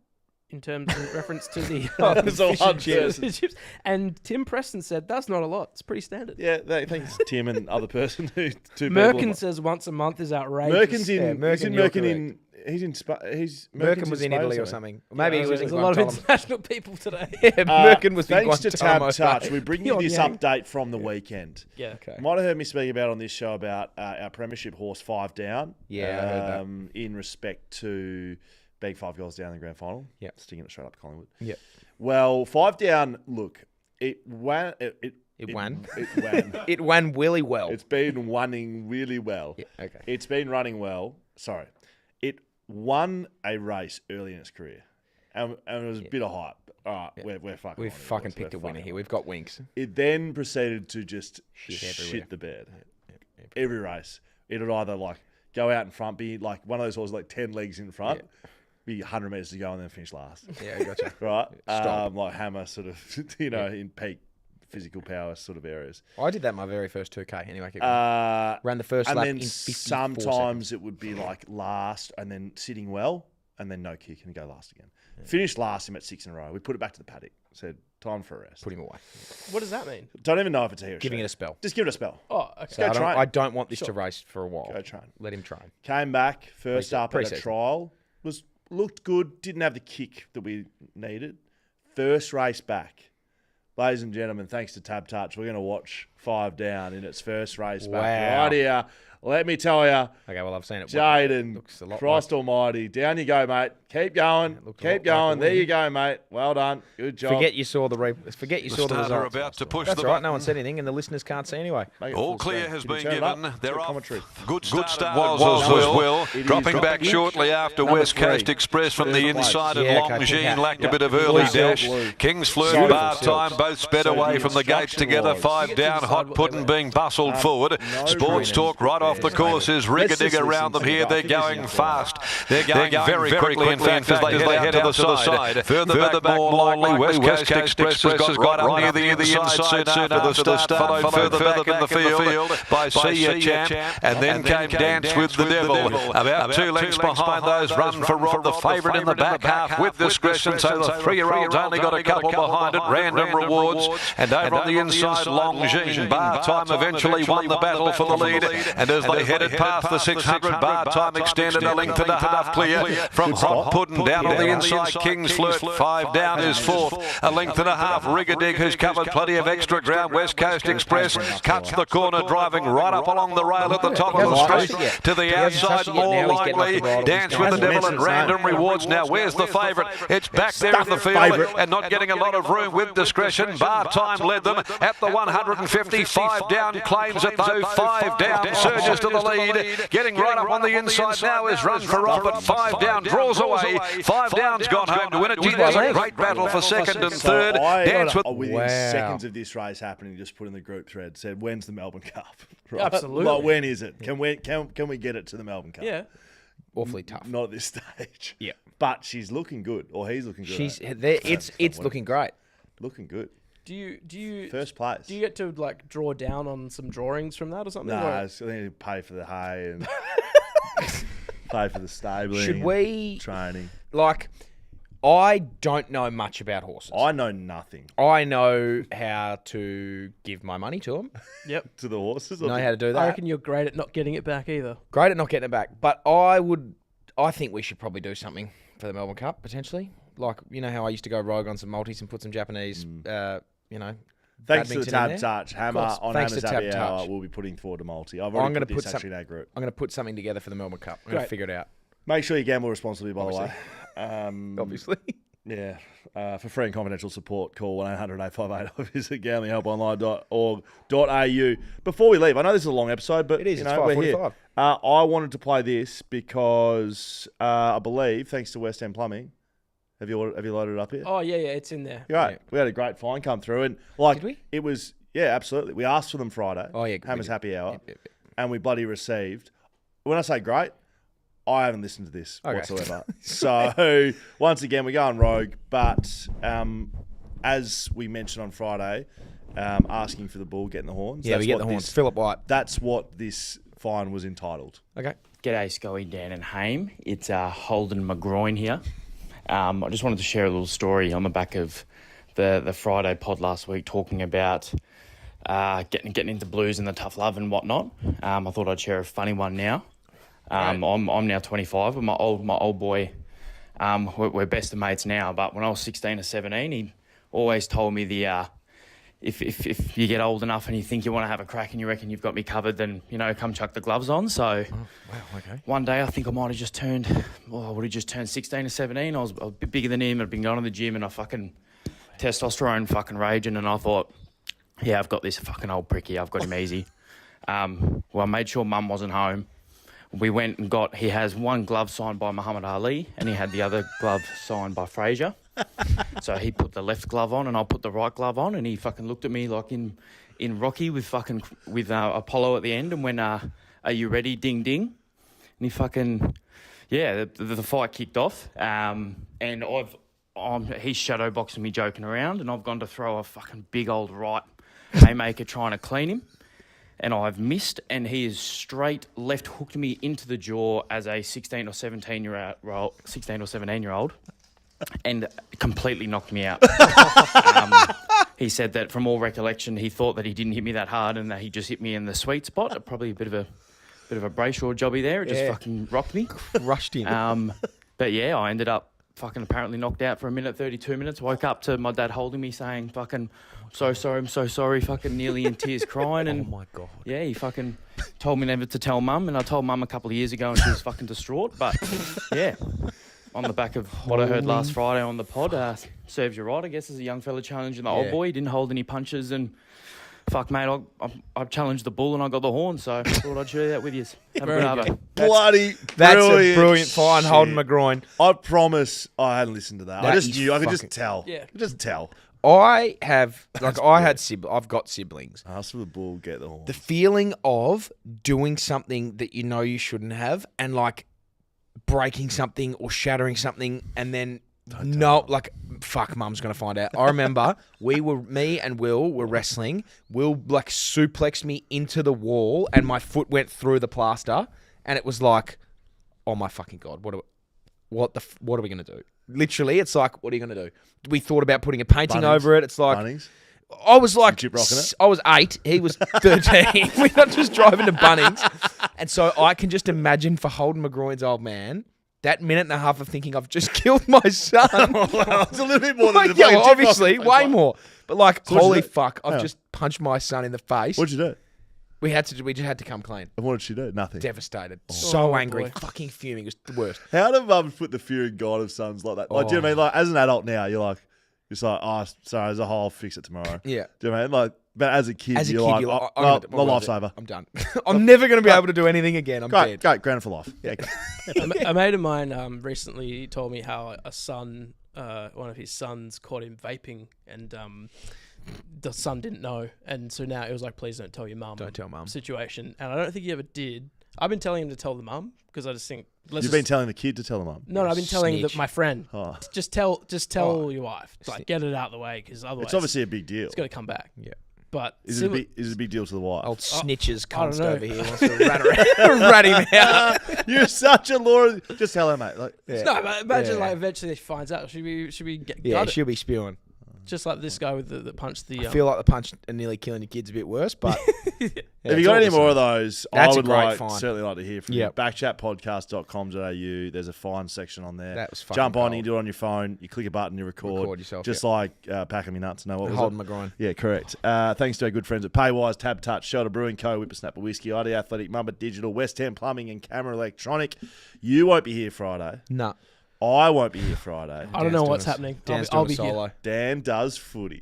in terms of reference to the There's a fish one and chips. person. Chips. And Tim Preston said that's not a lot. It's pretty standard. Yeah, thanks, Tim and other person. Two Merkin people. says once a month is outrageous. Merkin's in. Yeah, he's in you're Merkin in. He's in. He's Merkin was in Spain Italy or something. something. Maybe he was in There's a lot of Guantanamo. international people today. Yeah, Merkin was in Thanks to Guantanamo. TABtouch, we bring you Pyongyang. this update from the weekend. Yeah. Okay. You might have heard me speak about on this show about our premiership horse 5 Down. Yeah, I heard that. In respect to being 5 goals down in the grand final. Yep. Sticking it straight up to Collingwood. Yep. Well, 5 Down. Look, it wan. It wan? It wan. It won really well. It's been running really well. Yeah, okay. It's been running well. Sorry. It won a race early in its career. And it was a bit of hype. All right, we're fucking We've on it, fucking boys. picked We're a winner fucking here. on We've got winks. it then proceeded to just Shit everywhere. shit the bed. Every race. It would either like go out in front, be like one of those horses like 10 legs in front, be 100 metres to go and then finish last. Yeah, I gotcha. Right? Stop. Like Hammer sort of, in peak physical power sort of areas. I did that my very first 2K. Anyway, keep going. Ran the first And lap then in 54 sometimes seconds. it would be like last and then sitting well and then no kick and go last again. Finished last him at 6 in a row. We put it back to the paddock. Said, time for a rest. Put him away. What does that mean? Don't even know if it's a he or Giving she. it a spell. Just give it a spell. Oh, okay. Go train. I don't want this Sure. to race for a while. Go train. Let him train. Came back, first up at a Pre-season. trial. Looked good. Didn't have the kick that we needed. First race back. Ladies and gentlemen, thanks to TABtouch, we're going to watch 5 down in its first race back. Wow. Right here. Let me tell you, Okay, well, I've seen it. Jaiden, Looks a lot Christ almighty. Down you go, mate. Keep going. looks a Keep lot like going. a There win. you go, mate. Well done. Good job. Forget you saw the Starter results. about to push That's the right. button. No one said anything, and the listeners can't see anyway. Make it All full clear screen. has Can you been turn it given. up? They're Good off. commentary. Good start was as well. It is Dropping back dropping shortly after Number West Coast 3. Express from First the place. inside, and Yeah, okay, Longines yeah. lacked a Yeah. bit of Blue early silk, dash. blue. King's Flirt, Beautiful bar silk. time, both sped So away the from the gates instruction together. was- 5 You get to down, decide Hot what Pudding they being bustled forward. no Sports green talk right off the prepared. course is Let's just rigger-digger around them listen to here. it. They're I think this going is fast. They're going very quickly, in fact, as they head out to the side. Further back, more likely, West Coast Express has got right near the inside soon after the start, followed further back in the field by See Ya Champ, and then came Dance with the Devil. About 2 lengths behind those, Run for Rob, the favourite in the back half with discretion, so the 3-year-old's only got a couple behind it. Random Rewards, and over on the inside, Longines. Bar Time eventually won the battle for the lead, and as they headed past the 600, Bar Time extended a length and a half clear from Hot Pudding down on the inside. King's Flirt, 5 down is fourth. A length and a half. Rigger-Dig, who's covered plenty of extra ground. West Coast Express cuts the corner, driving right up along the rail at the top of the straight. To the outside, more likely. Dance with the Devil and Random Rewards. Now, where's the favourite? It's back there in the field and not getting a lot of room with discretion. Bar Time led them at the 155 down, claims it though. 5 down, surges to the lead. Getting right up on the inside now is Run for Rob, but 5 down draws away. 5 down's gone home to win it. Gee, there's a great battle for second and third. Dance with... Within seconds of this race happening, just put in the group thread, said, when's the Melbourne Cup? Right? Absolutely. Like, when is it? Can we get it to the Melbourne Cup? Yeah. Awfully tough. Not at this stage. Yeah. But she's looking good, or he's looking good. She's there. It's looking great. looking good. Do you First place. Do you get to like draw down on some drawings from that or something? No, Or- I think you pay for the hay and pay for the stabling. Should and we training? like? I don't know much about horses. I know nothing I know how to give my money to them. Yep. to the horses. Know how to do that. I reckon you're great at not getting it back either. Great at not getting it back, but I think we should probably do something for the Melbourne Cup potentially. Like, you know how I used to go rogue on some multis and put some Japanese, Thanks to the badminton in there? TABtouch Hammer course. on Thanks Hammer's to Happy TABtouch. Hour. We'll be putting forward a multi. I've I'm already gonna put this put actually in our group. I'm going to put something together for the Melbourne Cup. I'm going to Great. figure it out. Make sure you gamble responsibly, by the way. Obviously. Yeah. For free and confidential support, call 1-800-858 or visit gamblinghelponline.org.au. Before we leave, I know this is a long episode, but It is. you It's know, we're here. 5:45. I wanted to play this because I believe, thanks to West End Plumbing, have you loaded it up here? Oh yeah, it's in there. You're right. yeah. We had a great find come through, and like Did we? it was, yeah, absolutely. We asked for them Friday. Oh, yeah, we Hammer's did. Happy Hour, Yep. and we bloody received. When I say great, I haven't listened to this Okay. whatsoever. So once again, we're going rogue. But as we mentioned on Friday, asking for the bull, getting the horns. Yeah, that's we get what the horns. this- Philip White. That's what this fine was entitled. Okay. G'day, Scully, Dan and Haim. It's Holden McGroin here. I just wanted to share a little story on the back of the Friday pod last week talking about getting into blues and the tough love and whatnot. I thought I'd share a funny one now. I'm now 25, and my old boy, we're best of mates now. But when I was 16 or 17, he always told me if you get old enough and you think you want to have a crack and you reckon you've got me covered, then come chuck the gloves on. So one day I think I might have just turned 16 or 17. I was a bit bigger than him. I'd been going to the gym and I fucking testosterone fucking raging, and I thought, yeah, I've got this fucking old pricky. I've got him easy. Well, I made sure Mum wasn't home. We went and he has one glove signed by Muhammad Ali and he had the other glove signed by Frazier. So he put the left glove on and I put the right glove on, and he fucking looked at me like in Rocky with Apollo at the end and went, are you ready? Ding, ding. And he fucking, yeah, the fight kicked off. And he's shadow boxing me joking around, and I've gone to throw a fucking big old right haymaker trying to clean him. And I've missed, and he is straight left hooked me into the jaw as a 16 or 17-year-old, and completely knocked me out. He said that from all recollection, he thought that he didn't hit me that hard, and that he just hit me in the sweet spot. Probably a bit of a Brayshaw jobby there. It just fucking rocked me. Crushed him. But yeah, I ended up fucking apparently knocked out for a minute, 32 minutes. Woke up to my dad holding me saying, fucking, I'm so sorry, fucking nearly in tears crying. And oh, my God. Yeah, he fucking told me never to tell Mum, and I told Mum a couple of years ago and she was fucking distraught. But, yeah, on the back of what I heard last Friday on the pod, serves you right, I guess, as a young fella challenging the old boy. He didn't hold any punches and... Fuck, mate, I challenged the bull and I got the horn, so I thought I'd share that with you. Have a good arvo. Bloody That's brilliant a brilliant fine, shit. holding my groin. I promise I hadn't listened to that. I just knew. I could just tell. Yeah. Just tell. I have, like, I've got siblings. Ask for the bull, get the horn. The feeling of doing something that you know you shouldn't have and, like, breaking something or shattering something and then... fuck, Mum's going to find out. I remember me and Will were wrestling. Will, like, suplexed me into the wall and my foot went through the plaster and it was like, oh my fucking God, what are we going to do? Literally, it's like, what are you going to do? We thought about putting a painting over it. It's like... Bunnings? I was like, Chip rocking it? I was 8. He was 13. We're not just driving to Bunnings. And so I can just imagine for Holden McGroin's old man... That minute and a half of thinking I've just killed my son. It's a little bit more than obviously, way more. But like, So what'd you holy do? fuck, I've just punched my son in the face. What'd you do? We just had to come clean. And what did she do? Nothing. Devastated. So angry. boy. Fucking fuming. It was the worst. How do mums put the fear in God of sons like that? Like, do you know what I mean? Like, as an adult now, you're like, oh, sorry, there's a hole, I'll fix it tomorrow. Yeah. Do you know what I mean? Like, but as a kid, you're like, my my life's over. I'm done. I'm never going to be able to do anything again. I'm dead. Great, grounded for life. Yeah. A mate of mine recently told me how one of his sons caught him vaping, and the son didn't know, and so now it was like, please don't tell your mum. Don't tell mum. Situation, and I don't think he ever did. I've been telling him to tell the mum because I just think You've been telling the kid to tell the mum. No, I've been telling Snitch. my friend. Oh. Just tell your wife. Like, get it out of the way because otherwise It's obviously a big deal. it's got to come back. Yeah. But Is it a big deal to the wife? Old snitches I don't Const know. over here wants to rat him out. You're such a lord. Just tell her, mate. Like, Yeah. No, but imagine Yeah. like eventually she finds out. Should we get Yeah, gutted? she'll be spewing. Just like this guy with the punch the. I feel like the punch and nearly killing your kid's a bit worse, but if you got any more of those, That's I a would great find. certainly like to hear from Yep. you. Backchatpodcast.com.au. There's a fine section on there. That was fucking Jump on, gold. you can do it on your phone. You click a button, you record yourself, just like packing me nuts. No, what was Holding it? my groin. Yeah, correct. Thanks to our good friends at Paywise, TABtouch, Shelter Brewing Co, Whippersnapper Whisky, ID Athletic, Mamba Digital, West Ham Plumbing and Camera Electronic. You won't be here Friday. No. I won't be here Friday. I don't know what's happening. I'll be solo. here. Dan does footy.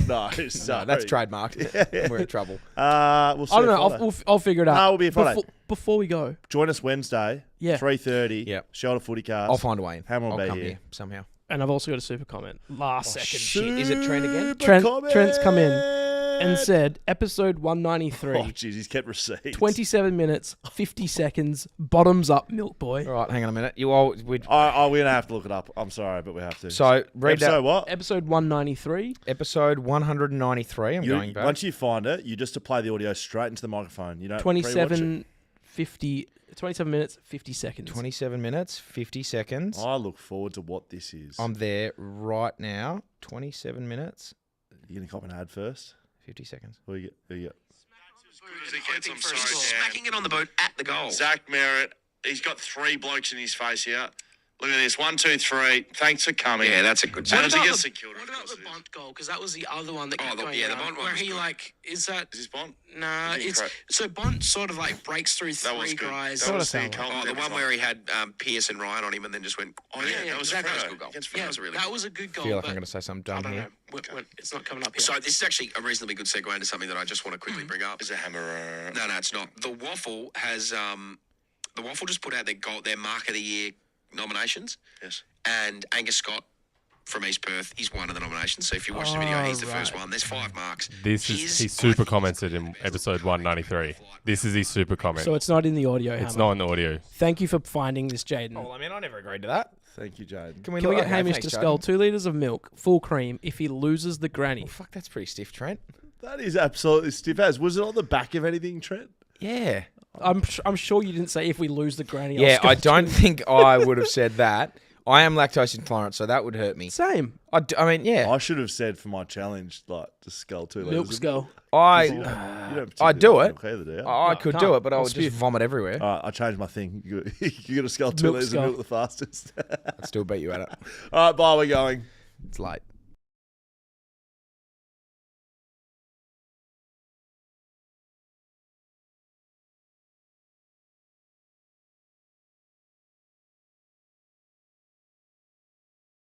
No, sorry. No, that's trademarked. We're in trouble. We'll see I don't you know. Friday. I'll figure it out. No, we'll be here Friday. Before we go. Join us Wednesday, Yeah. 3:30. Yep. Shelter Footy Cast. I'll find a way in. Hammer will I'll be come here. here somehow. And I've also got a super comment. Last second. Shit. Is it Trent again? Trent's come in and said, episode 193. Oh, jeez, he's kept receipts. 27 minutes, 50 seconds, bottoms up, Milk Boy. All right, hang on a minute. We're We're going to have to look it up. I'm sorry, but we have to. so read Episode that. what? Episode 193. Episode 193. I'm going back. Once you find it, you just to play the audio straight into the microphone. You don't pre-watch it. 27 minutes, 50 seconds. 27 minutes, 50 seconds. I look forward to what this is. I'm there right now. 27 minutes, You going to cop an ad first? 50 seconds. Who you get? Smacking it on the boot at the goal. Zach Merritt, he's got 3 blokes in his face here. Look at this. 1, 2, 3. Thanks for coming. Yeah, that's a good How does he sign. get secured? What about the Bont goal? Because that was the other one that Oh, kept the- going yeah, the around, Bont one where was he good. like is that Is this Bond? nah? Did he It's crack? so Bont sort of like breaks through That was three good. guys. That was the sound Carlton Oh, the Devils one where he had Pierce and Ryan on him and then just went. Oh, yeah, that was exactly. Freo. That was a good goal. Against Yeah, Freo. That was a really that good was a good I goal. feel like but I'm going to say something I dumb don't here. know. It's not coming up here. So this is actually a reasonably good segue into something that I just want to quickly bring up. Is a hammer. No, it's not. The Waffle has the Waffle just put out their Mark of the Year nominations. Yes. And Angus Scott from East Perth, he's one of the nominations. So if you watch the video, he's the first one. There's 5 marks. He super commented in episode 193. This is his super comment. So it's not in the audio. It's Hammer. not in the audio. Thank you for finding this, Jaiden. Oh, I mean, I never agreed to that. Thank you, Jaiden. Can we get Hamish to scull 2 litres of milk, full cream, if he loses the granny? Oh, fuck, that's pretty stiff, Trent. That is absolutely stiff as. Was it on the back of anything, Trent? Yeah. I'm sure you didn't say if we lose the granny. I'll Yeah, scull I don't think I would have said that. I am lactose intolerant, so that would hurt me. Same. I mean, yeah. I should have said for my challenge, like, to scull 2 litres. Milk skull. I do it. I could do it, but I would spew. just vomit everywhere. I changed my thing. You got to scull 2 litres of milk the fastest. I'd still beat you at it. All right, bye. We're going. It's late.